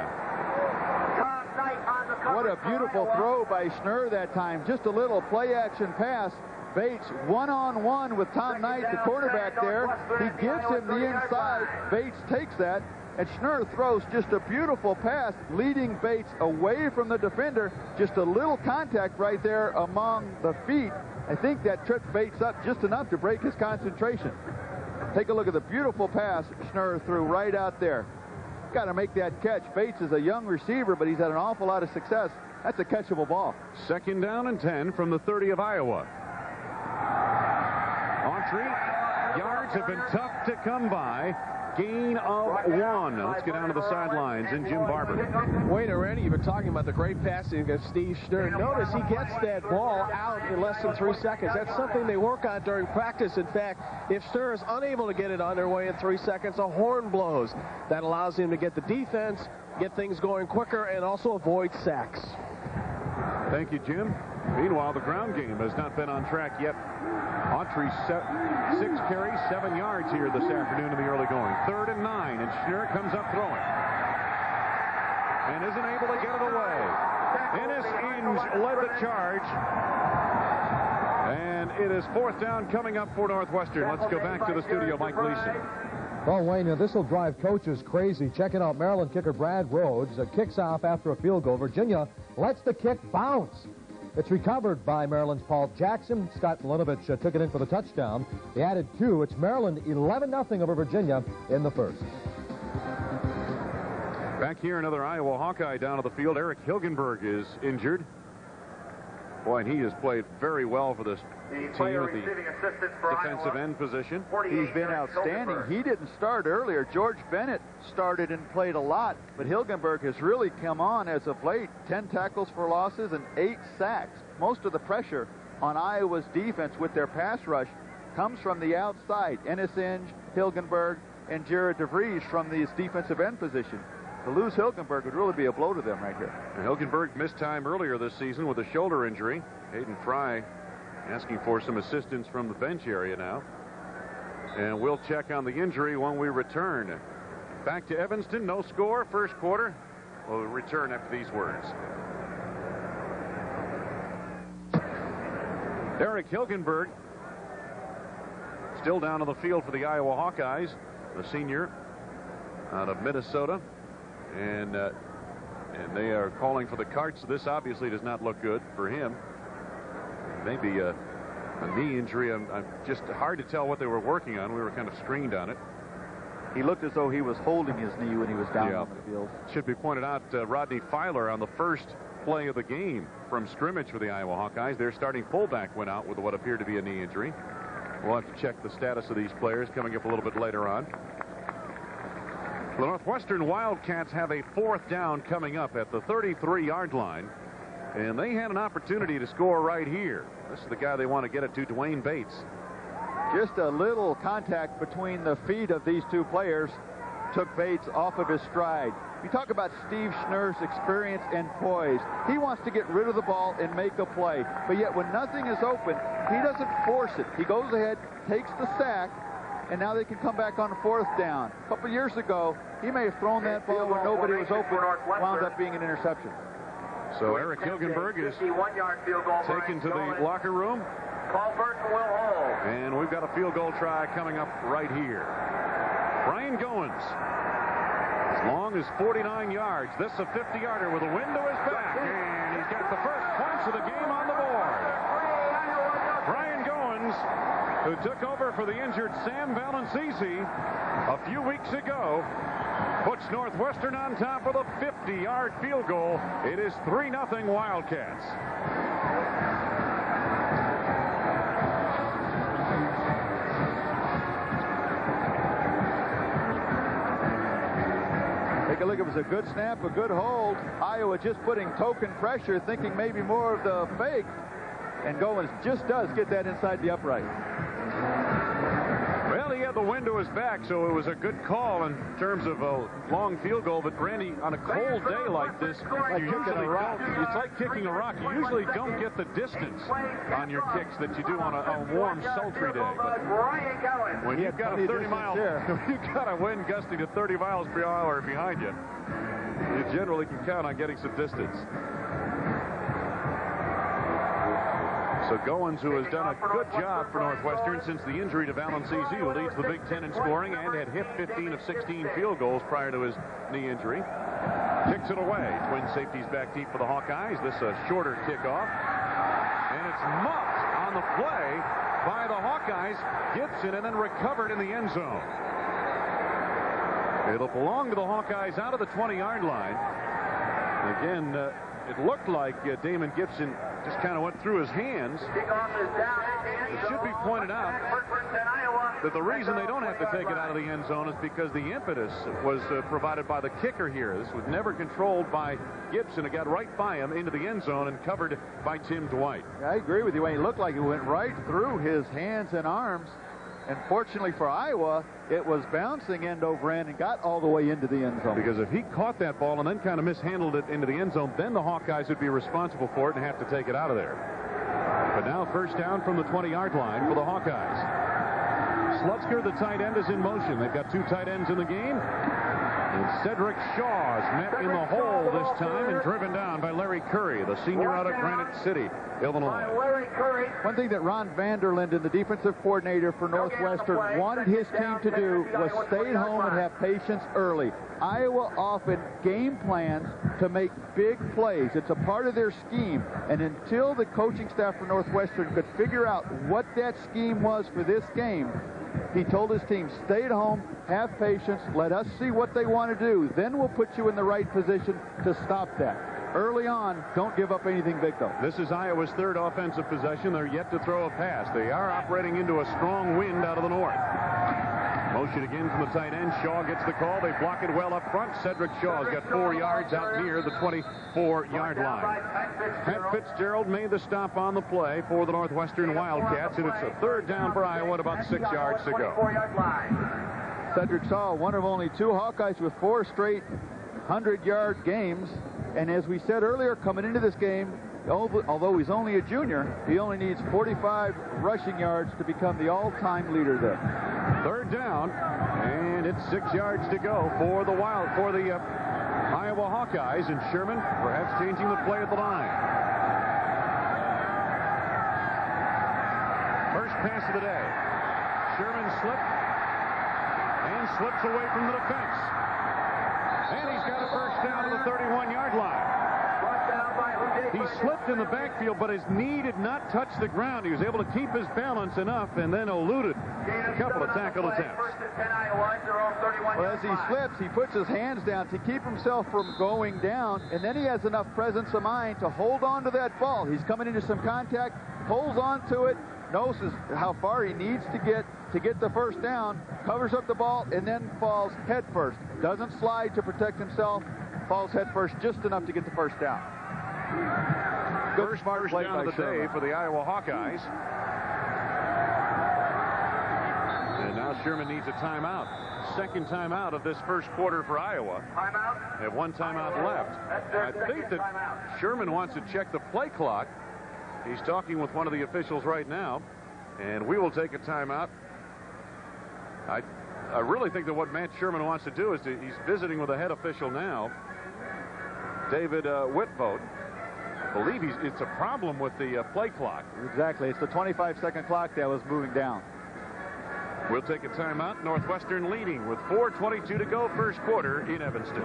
What a beautiful throw by Schnurr that time. Just a little play-action pass. Bates one-on-one with Tom Knight, the quarterback there. He gives him the inside. Bates takes that, and Schnurr throws just a beautiful pass, leading Bates away from the defender. Just a little contact right there among the feet. I think that tripped Bates up just enough to break his concentration. Take a look at the beautiful pass Schnurr threw right out there. Got to make that catch. Bates is a young receiver, but he's had an awful lot of success. That's a catchable ball. 2nd down and 10 from the 30 of Iowa. Autry, yards have been tough to come by. Gain of 1. Let's get down to the sidelines and Jim Barbar. Wayne and Randy, you've been talking about the great passing of Steve Schnurr. Notice he gets that ball out in less than 3 seconds. That's something they work on during practice. In fact, if Schnurr is unable to get it on their way in 3 seconds, a horn blows. That allows him to get the defense, get things going quicker, and also avoid sacks. Thank you, Jim. Meanwhile, the ground game has not been on track yet. Autry 6 carries, 7 yards here this afternoon in the early going. 3rd and 9, and Schnurr comes up throwing. And isn't able to get it away. Ennis Inge led the charge. And it is 4th down coming up for Northwestern. Let's go back to the studio, Mike Gleason. Well, Wayne, this will drive coaches crazy. Checking out Maryland kicker Brad Rhodes. Kicks off after a field goal. Virginia lets the kick bounce. It's recovered by Maryland's Paul Jackson. Scott Milinovich took it in for the touchdown. They added 2. It's Maryland 11-0 over Virginia in the first. Back here, another Iowa Hawkeye down to the field. Eric Hilgenberg is injured. Boy, and he has played very well for this team at the defensive end position. He's been outstanding. He didn't start earlier. George Bennett started and played a lot, but Hilgenberg has really come on as of late. 10 tackles for losses and 8 sacks. Most of the pressure on Iowa's defense with their pass rush comes from the outside. Ennis Inge, Hilgenberg, and Jared DeVries from this defensive end position. To lose Hilgenberg would really be a blow to them right here. Hilgenberg missed time earlier this season with a shoulder injury. Hayden Fry asking for some assistance from the bench area now. And we'll check on the injury when we return. Back to Evanston, no score, first quarter. We'll return after these words. Eric Hilgenberg still down on the field for the Iowa Hawkeyes, the senior out of Minnesota. And they are calling for the carts. This obviously does not look good for him. Maybe a knee injury. I'm just hard to tell what they were working on. We were kind of screened on it. He looked as though he was holding his knee when he was down on the field. Should be pointed out, Rodney Filer on the first play of the game from scrimmage for the Iowa Hawkeyes. Their starting fullback went out with what appeared to be a knee injury. We'll have to check the status of these players coming up a little bit later on. The Northwestern Wildcats have a 4th down coming up at the 33-yard line, and they had an opportunity to score right here. This is the guy they want to get it to, Dwayne Bates. Just a little contact between the feet of these two players took Bates off of his stride. You talk about Steve Schnurr's experience and poise. He wants to get rid of the ball and make a play, but yet when nothing is open, he doesn't force it. He goes ahead, takes the sack, and now they can come back on 4th down. A couple years ago, he may have thrown that ball when nobody was open, wound up being an interception. So Eric Hilgenberg is taken to the locker room. And we've got a field goal try coming up right here. Brian Goins, as long as 49 yards. This a 50-yarder with a wind to his back. And he's got the first points of the game on the board. Brian Goins, who took over for the injured Sam Valancisi a few weeks ago, puts Northwestern on top with a 50-yard field goal. It is 3-0 Wildcats. Take a look. It was a good snap, a good hold. Iowa just putting token pressure, thinking maybe more of the fake. And Goins just does get that inside the upright. Well, Well, he had the wind to his back, so it was a good call in terms of a long field goal. But, Randy, on a cold day like this, you usually don't. It's like kicking a rock. You usually don't get the distance on your kicks that you do on a warm, sultry day. But when you've got a 30-mile, you've got a wind gusting to 30 miles per hour behind you, you generally can count on getting some distance. So Goins, who has done a good job for Northwestern since the injury to Valencizi, who leads the Big Ten in scoring and had hit 15 of 16 field goals prior to his knee injury, kicks it away. Twin safeties back deep for the Hawkeyes. This a shorter kickoff, and it's muffed on the play by the Hawkeyes. Gibson, and then recovered in the end zone. It'll belong to the Hawkeyes out of the 20-yard line. Again, it looked like Damon Gibson just kind of went through his hands. It should be pointed out that the reason they don't have to take it out of the end zone is because the impetus was provided by the kicker here. This was never controlled by Gibson. It got right by him into the end zone and covered by Tim Dwight. I agree with you, Wayne. It looked like it went right through his hands and arms. And fortunately for Iowa, it was bouncing end over end and got all the way into the end zone. Because if he caught that ball and then kind of mishandled it into the end zone, then the Hawkeyes would be responsible for it and have to take it out of there. But now first down from the 20-yard line for the Hawkeyes. Slutzker, the tight end, is in motion. They've got two tight ends in the game. And Cedric Shaw is met in the hole this time and driven down by Larry Curry, the senior out of Granite City, Illinois. One thing that Ron Vanderlinden, the defensive coordinator for Northwestern, wanted his team to do was stay at home and have patience early. Iowa often game plans to make big plays. It's a part of their scheme. And until the coaching staff for Northwestern could figure out what that scheme was for this game, he told his team, stay at home, have patience, let us see what they want to do. Then we'll put you in the right position to stop that. Early on, don't give up anything big, though. This is Iowa's third offensive possession. They're yet to throw a pass. They are operating into a strong wind out of the north. Motion again from the tight end. Shaw gets the call. They block it well up front. Cedric Shaw's got 4 yards out near the 24-yard line. Pat Fitzgerald made the stop on the play for the Northwestern Wildcats, and it's a third down for Iowa at about 6 yards to go. Cedric Shaw, one of only 2 Hawkeyes with 4 straight 100-yard games. And as we said earlier, coming into this game, although he's only a junior, he only needs 45 rushing yards to become the all-time leader there. Third down, and it's 6 yards to go for the Iowa Hawkeyes, and Sherman perhaps changing the play at the line. First pass of the day. Sherman slips away from the defense. And he's got a first down to the 31-yard line. He slipped in the backfield, but his knee did not touch the ground. He was able to keep his balance enough and then eluded a couple of tackle attempts. Well, as he slips, he puts his hands down to keep himself from going down, and then he has enough presence of mind to hold on to that ball. He's coming into some contact, holds on to it, knows how far he needs to get the first down, covers up the ball, and then falls head first. Doesn't slide to protect himself, falls head first just enough to get the first down. First down of the day for the Iowa Hawkeyes. And now Sherman needs a timeout. Second timeout of this first quarter for Iowa. They have 1 timeout left. I think that Sherman wants to check the play clock. He's talking with one of the officials right now, and we will take a timeout. I really think that what Matt Sherman wants to do is he's visiting with a head official now, David Whitvote. I believe it's a problem with the play clock. Exactly. It's the 25-second clock that was moving down. We'll take a timeout. Northwestern leading with 4:22 to go, first quarter in Evanston.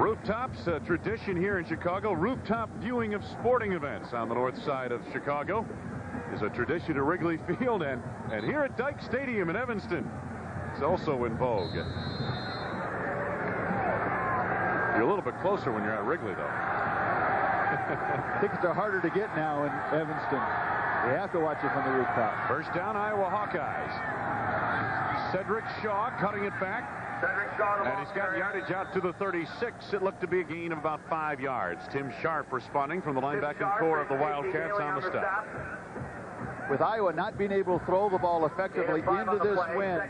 Rooftops, a tradition here in Chicago. Rooftop viewing of sporting events on the north side of Chicago is a tradition at Wrigley Field, and here at Dyche Stadium in Evanston, it's also in vogue. You're a little bit closer when you're at Wrigley, though. Tickets are harder to get now in Evanston. You have to watch it from the rooftop. First down, Iowa Hawkeyes. Cedric Shaw cutting it back. And he's got yardage out to the 36. It looked to be a gain of about 5 yards. Tim Sharp responding from the linebacking core of the Wildcats on the stop. With Iowa not being able to throw the ball effectively into this wind,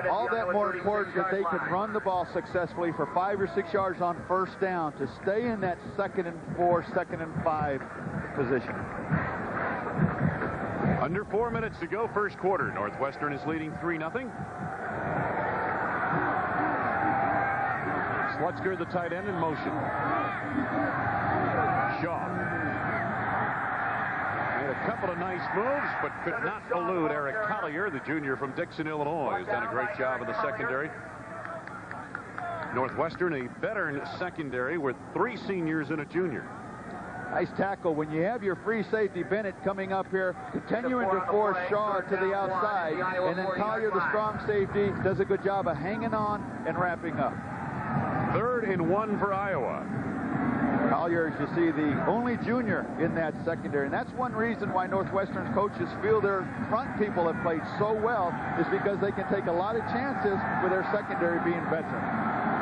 all that more important that they can run the ball successfully for 5 or 6 yards on first down to stay in that 2nd and 4, 2nd and 5 position. Under 4 minutes to go, first quarter. Northwestern is leading 3-0. Slutzker, the tight end, in motion. Shaw made a couple of nice moves, but could not elude Eric Collier, the junior from Dixon, Illinois, who's done a great job in the secondary. Northwestern, a veteran secondary with 3 seniors and a junior. Nice tackle. When you have your free safety, Bennett, coming up here, continuing to force Shaw to the outside, and then Collier, the strong safety, does a good job of hanging on and wrapping up. 3rd and 1 for Iowa. Collier, as you see, the only junior in that secondary. And that's one reason why Northwestern's coaches feel their front people have played so well, is because they can take a lot of chances with their secondary being veteran.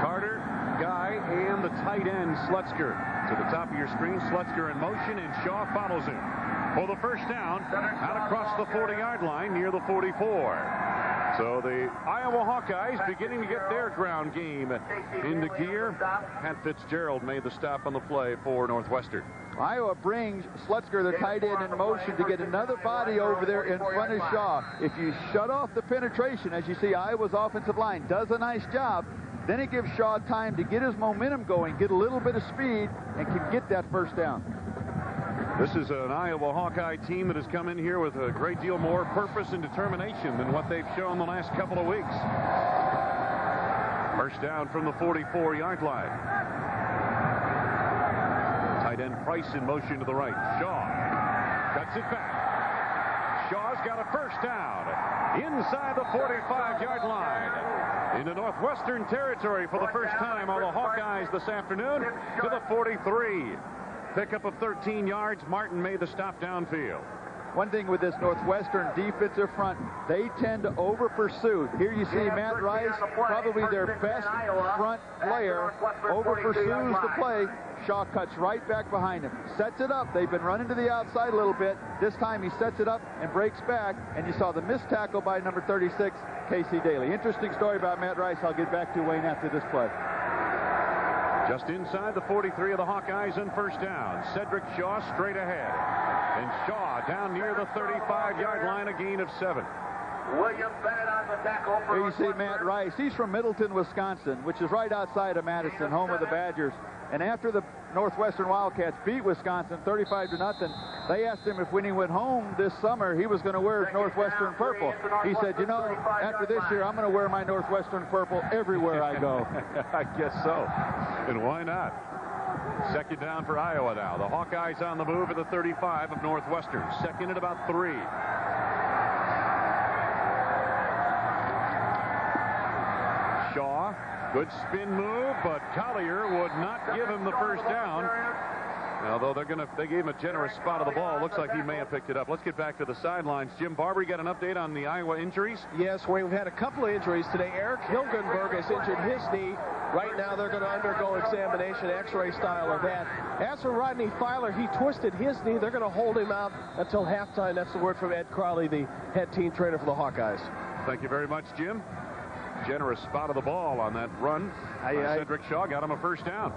Carter, Guy, and the tight end, Slutzker. To the top of your screen, Slutzker in motion, and Shaw follows him for the first down out across the 40-yard line near the 44. So the Iowa Hawkeyes beginning to get their ground game into gear. Pat Fitzgerald made the stop on the play for Northwestern. Iowa brings Slutzker, the tight end, in motion to get another body over there in front of Shaw. If you shut off the penetration, as you see, Iowa's offensive line does a nice job. Then it gives Shaw time to get his momentum going, get a little bit of speed, and can get that first down. This is an Iowa Hawkeye team that has come in here with a great deal more purpose and determination than what they've shown the last couple of weeks. First down from the 44-yard line. Tight end Price in motion to the right. Shaw cuts it back. Shaw's got a first down inside the 45-yard line. Into Northwestern territory for the first time on the Hawkeyes this afternoon to the 43. Pickup of 13 yards. Martin made the stop downfield. One thing with this Northwestern defensive front, they tend to over-pursue. Here you see Matt Rice, probably their best front player, over-pursues the play. Shaw cuts right back behind him, sets it up. They've been running to the outside a little bit. This time he sets it up and breaks back, and you saw the missed tackle by number 36, Casey Daly. Interesting story about Matt Rice. I'll get back to Wayne after this play. Just inside the 43 of the Hawkeyes on first down. Cedric Shaw straight ahead. And Shaw down near the 35-yard line, a gain of 7. William Bennett on the tackle. Here you see Matt Rice. He's from Middleton, Wisconsin, which is right outside of Madison, home of the Badgers. And after the Northwestern Wildcats beat Wisconsin 35-0, they asked him if when he went home this summer, he was going to wear his Northwestern purple. He said, you know, after this year, I'm going to wear my Northwestern purple everywhere I go. I guess so. And why not? Second down for Iowa now. The Hawkeyes on the move at the 35 of Northwestern. Second at about 3. Shaw, good spin move, but Collier would not give him the first down. Although they gave him a generous spot of the ball. Looks like he may have picked it up. Let's get back to the sidelines. Jim Barber, you got an update on the Iowa injuries? Yes, Wayne, we've had a couple of injuries today. Eric Hilgenberg has injured his knee. Right now they're going to undergo examination, x-ray style of that. As for Rodney Filer, he twisted his knee. They're going to hold him out until halftime. That's the word from Ed Crowley, the head team trainer for the Hawkeyes. Thank you very much, Jim. Generous spot of the ball on that run. Cedric Shaw got him a first down.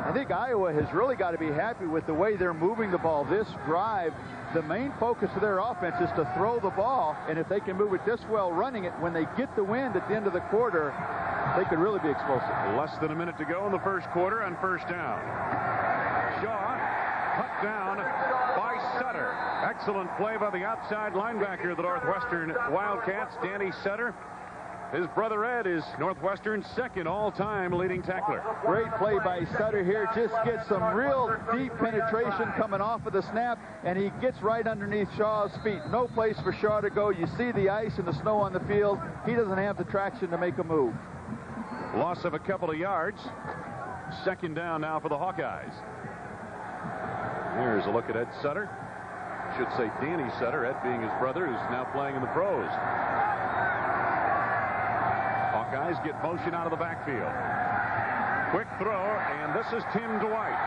I think Iowa has really got to be happy with the way they're moving the ball. This drive, the main focus of their offense is to throw the ball, and if they can move it this well running it, when they get the wind at the end of the quarter, they could really be explosive. Less than a minute to go in the first quarter on first down. Shaw cut down by Sutter. Excellent play by the outside linebacker of the Northwestern Wildcats, Danny Sutter. His brother Ed is Northwestern's second all-time leading tackler. Great play by Sutter here. Just gets some real deep penetration coming off of the snap, and he gets right underneath Shaw's feet. No place for Shaw to go. You see the ice and the snow on the field. He doesn't have the traction to make a move. Loss of a couple of yards. Second down now for the Hawkeyes. Here's a look at Ed Sutter. Should say Danny Sutter, Ed being his brother, who's now playing in the pros. Hawkeyes get motion out of the backfield. Quick throw, and this is Tim Dwight.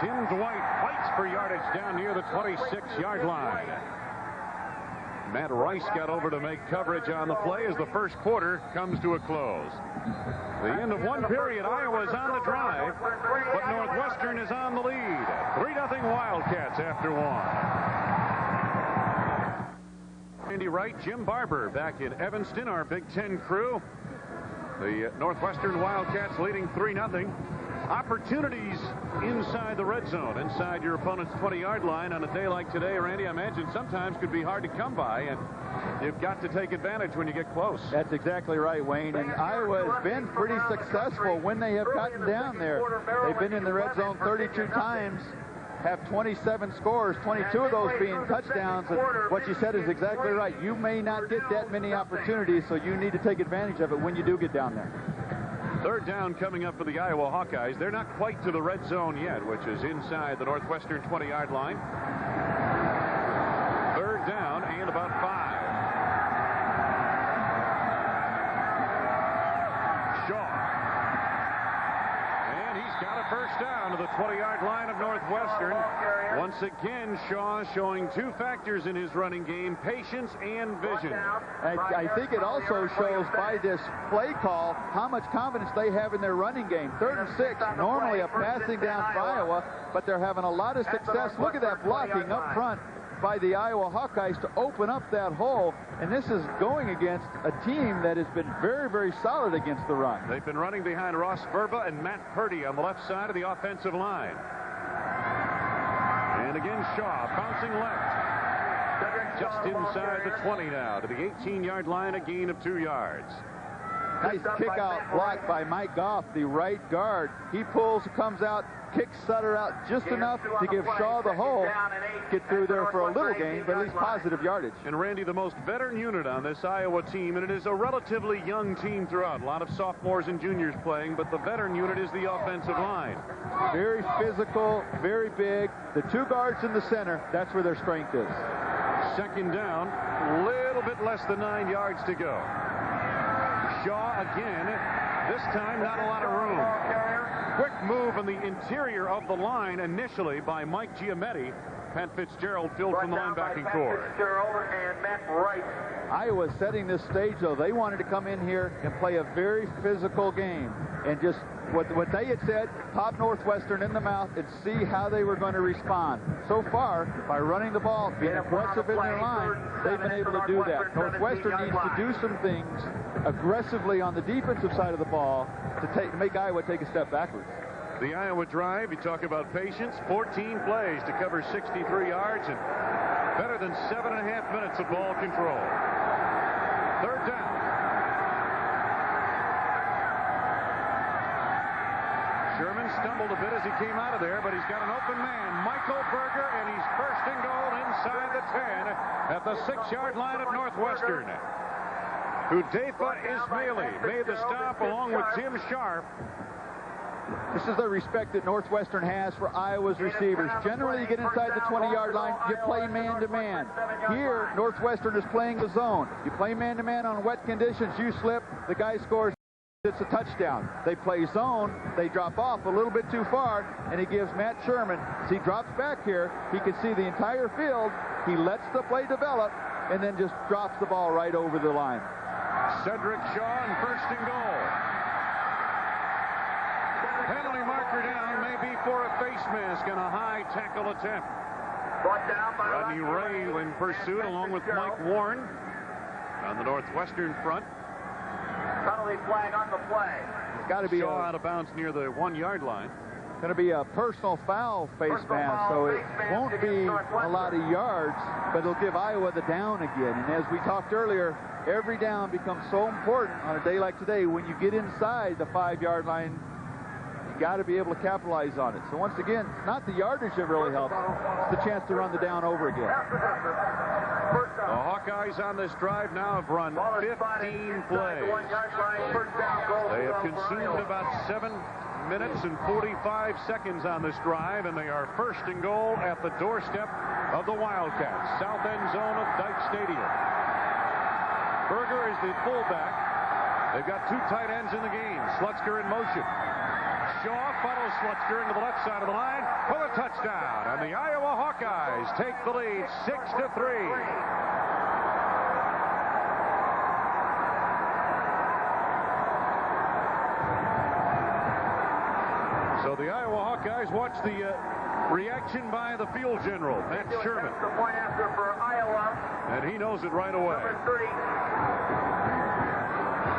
Tim Dwight fights for yardage down near the 26-yard line. Matt Rice got over to make coverage on the play as the first quarter comes to a close. The end of one period, Iowa is on the drive, but Northwestern is on the lead. 3-0 Wildcats after one. Randy Wright, Jim Barbar back in Evanston, our Big Ten crew. The Northwestern Wildcats leading 3-0. Opportunities inside the red zone, inside your opponent's 20-yard line on a day like today, Randy, I imagine sometimes could be hard to come by, and you've got to take advantage when you get close. That's exactly right, Wayne. And Iowa has been pretty successful when they have gotten down there. They've been in the red zone 32 times, have 27 scores, 22 of those being touchdowns. And what you said is exactly right. You may not get that many opportunities, so you need to take advantage of it when you do get down there. Third down coming up for the Iowa Hawkeyes. They're not quite to the red zone yet, which is inside the Northwestern 20-yard line. Third down and about 5. Shaw. And he's got a first down to the 20-yard line of Northwestern. Once again, Shaw showing two factors in his running game, patience and vision. I think it also shows by this play call how much confidence they have in their running game. 3rd and 6, normally a passing down for Iowa, but they're having a lot of success. Look at that blocking up front by the Iowa Hawkeyes to open up that hole, and this is going against a team that has been very, very solid against the run. They've been running behind Ross Verba and Matt Purdy on the left side of the offensive line. And again, Shaw bouncing left. Just inside the 20 now to the 18-yard line, a gain of 2 yards. Nice kick-out block by Mike Goff, the right guard. He pulls, comes out, kicks Sutter out just enough to give Shaw the hole. Get through there for a little gain, but at least positive yardage. And Randy, the most veteran unit on this Iowa team, and it is a relatively young team throughout. A lot of sophomores and juniors playing, but the veteran unit is the offensive line. Very physical, very big. The 2 guards in the center, that's where their strength is. Second down, a little bit less than 9 yards to go. Shaw again, this time not a lot of room. Quick move in the interior of the line initially by Mike Giametti. Pat Fitzgerald filled from the linebacking corps. Iowa setting this stage, though. They wanted to come in here and play a very physical game. And just what they had said, pop Northwestern in the mouth and see how they were going to respond. So far, by running the ball, being aggressive in their line, they've been able to do that. Northwestern needs to do some things aggressively on the defensive side of the ball to make Iowa take a step backwards. The Iowa drive, you talk about patience, 14 plays to cover 63 yards and better than 7.5 minutes of ball control. Third down. Sherman stumbled a bit as he came out of there, but he's got an open man, Michael Berger, and he's first and goal inside the 10 at the 6-yard line of Northwestern. Hudayfa Ismaili made the stop along with Tim Sharp. This is the respect that Northwestern has for Iowa's receivers. Generally, you get inside the 20-yard line, you play man-to-man. Here, Northwestern is playing the zone. You play man-to-man on wet conditions, you slip, the guy scores, it's a touchdown. They play zone, they drop off a little bit too far, and he gives Matt Sherman, as he drops back here, he can see the entire field, he lets the play develop, and then just drops the ball right over the line. Cedric Shaw in first and goal. Penalty marker down, maybe for a face mask and a high tackle attempt. Rodney Ray in pursuit along with Mike Warren on the Northwestern front. Penalty flag on the play. It's got to be Shaw out of bounds near the 1-yard line. Going to be a personal foul face mask, so it won't be a lot of yards, but it'll give Iowa the down again. And as we talked earlier, every down becomes so important on a day like today. When you get inside the 5-yard line, you got to be able to capitalize on it. So once again, it's not the yardage that really helps. It's the chance to run the down over again. The Hawkeyes on this drive now have run 15 plays. They have consumed about 7 minutes and 45 seconds on this drive, and they are first and goal at the doorstep of the Wildcats, south end zone of Dyche Stadium. Berger is the fullback. They've got two tight ends in the game. Slutzker in motion. Shaw follows Slutzker into the left side of the line for the touchdown. And the Iowa Hawkeyes take the lead 6-3. So the Iowa Hawkeyes watch the reaction by the field general, Matt Sherman. The point after for Iowa. And he knows it right away.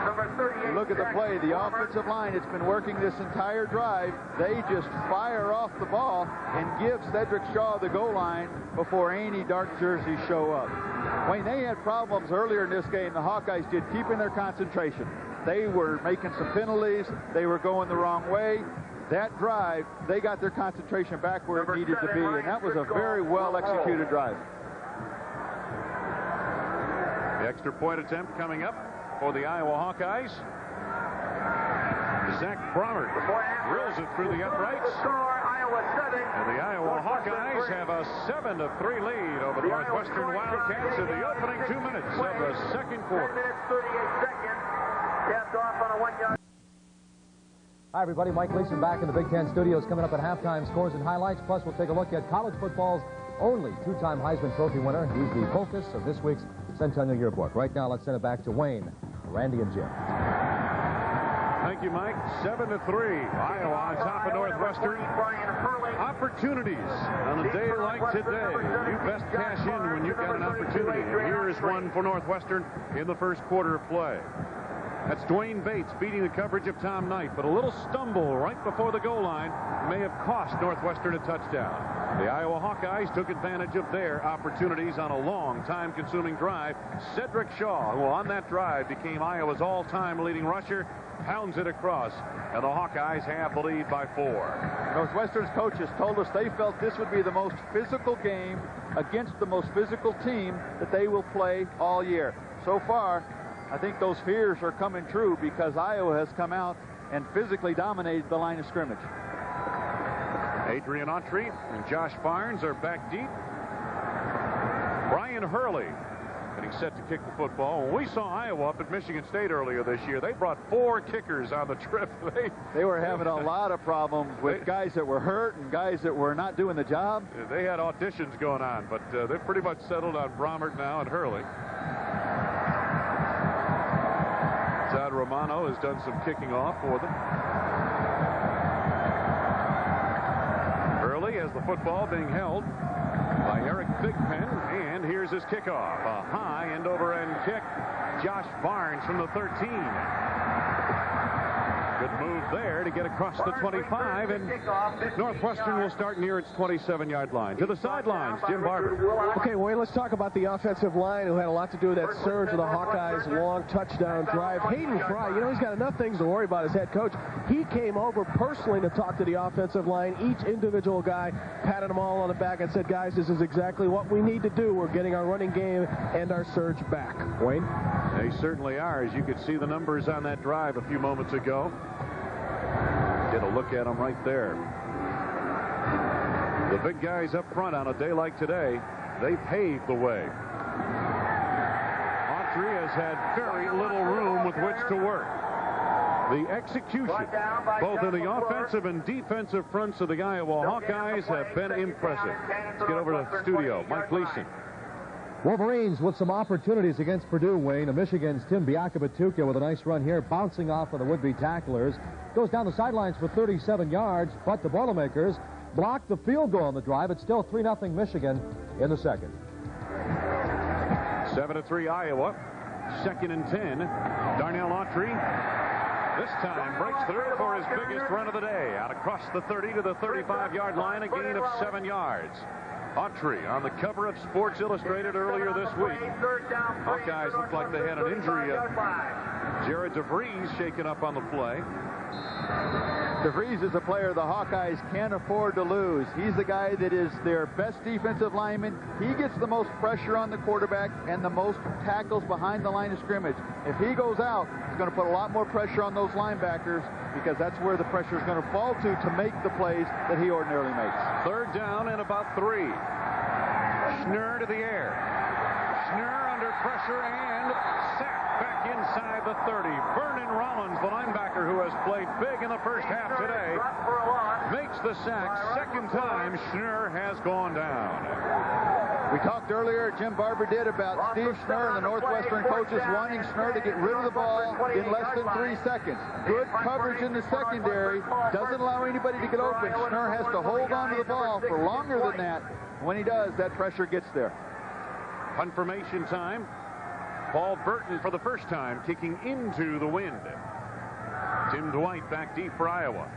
Number 38. Look at the play. The offensive line, it's been working this entire drive. They just fire off the ball and give Cedric Shaw the goal line before any dark jerseys show up. Wayne, they had problems earlier in this game. The Hawkeyes did, keeping their concentration. They were making some penalties. They were going the wrong way. That drive, they got their concentration back where it needed to be, and that was a very well-executed drive. The extra point attempt coming up for the Iowa Hawkeyes. Zach Bromert drills it through the uprights. And the Iowa Hawkeyes have a 7-3 lead over the Northwestern Wildcats in the opening 2 minutes of the second quarter. 10 minutes, 38 seconds. Tapped off on a 1-yard. Hi, everybody. Mike Gleason back in the Big Ten studios. Coming up at halftime, scores and highlights. Plus, we'll take a look at college football's only two-time Heisman Trophy winner. He's the focus of this week's Centennial Yearbook. Right now, let's send it back to Wayne, Randy, and Jim. Thank you, Mike. 7-3. Iowa on top of Northwestern. Opportunities on a day like today. You best cash in when you've got an opportunity. Here is one for Northwestern in the first quarter of play. That's Dwayne Bates beating the coverage of Tom Knight, but a little stumble right before the goal line may have cost Northwestern a touchdown. The Iowa Hawkeyes took advantage of their opportunities on a long, time-consuming drive. Cedric Shaw, who on that drive became Iowa's all-time leading rusher, pounds it across, and the Hawkeyes have the lead by 4. Northwestern's coaches told us they felt this would be the most physical game against the most physical team that they will play all year. So far, I think those fears are coming true because Iowa has come out and physically dominated the line of scrimmage. Adrian Autry and Josh Barnes are back deep. Brian Hurley getting set to kick the football. When we saw Iowa up at Michigan State earlier this year, they brought 4 kickers on the trip. They were having a lot of problems with guys that were hurt and guys that were not doing the job. They had auditions going on, but they've pretty much settled on Bromert now and Hurley. Todd Romano has done some kicking off for them. Early as the football being held by Eric Thigpen, and here's his kickoff. A high end-over-end kick. Josh Barnes from the 13. Good move there to get across the 25, and Northwestern will start near its 27-yard line. To the sidelines, Jim Barbar. Okay, Wayne, let's talk about the offensive line who had a lot to do with that surge of the Hawkeyes' long touchdown drive. Hayden Fry, you know, he's got enough things to worry about as head coach. He came over personally to talk to the offensive line. Each individual guy patted them all on the back and said, guys, this is exactly what we need to do. We're getting our running game and our surge back. Wayne? They certainly are, as you could see the numbers on that drive a few moments ago. Get a look at them right there. The big guys up front on a day like today, they paved the way. Autry has had very little room with which to work. The execution, both in the offensive and defensive fronts of the Iowa Hawkeyes, have been impressive. Let's get over to the studio. Mike Gleason. Wolverines with some opportunities against Purdue, Wayne. Michigan's Tim Biakabatuka with a nice run here, bouncing off of the would-be tacklers. Goes down the sidelines for 37 yards, but the Boilermakers blocked the field goal on the drive. It's still 3-0 Michigan in the second. 7-3 Iowa. 2nd and 10. Darnell Autry this time breaks through for his biggest run of the day. Out across the 30 to the 35-yard line, a gain of 7 yards. Autry on the cover of Sports Illustrated earlier this week. Hawkeyes looked like they had an injury. Jared DeVries shaken up on the play. DeVries is a player the Hawkeyes can't afford to lose. He's the guy that is their best defensive lineman. He gets the most pressure on the quarterback and the most tackles behind the line of scrimmage. If he goes out, it's going to put a lot more pressure on those linebackers because that's where the pressure is going to fall to make the plays that he ordinarily makes. 3rd down and about 3. Schnur to the air. Schnur under pressure and sacked. back inside the 30. Vernon Rollins, the linebacker who has played big in the first half today, makes the sack. Second time Schnurr has gone down. We talked earlier, Jim Barber did, about Steve Schnurr and the Northwestern coaches wanting Schnurr to get rid of the ball in less than 3 seconds. Good coverage in the secondary. Doesn't allow anybody to get open. Schnurr has to hold on to the ball for longer than that. When he does, that pressure gets there. Confirmation time. Paul Burton for the first time kicking into the wind. Tim Dwight back deep for Iowa.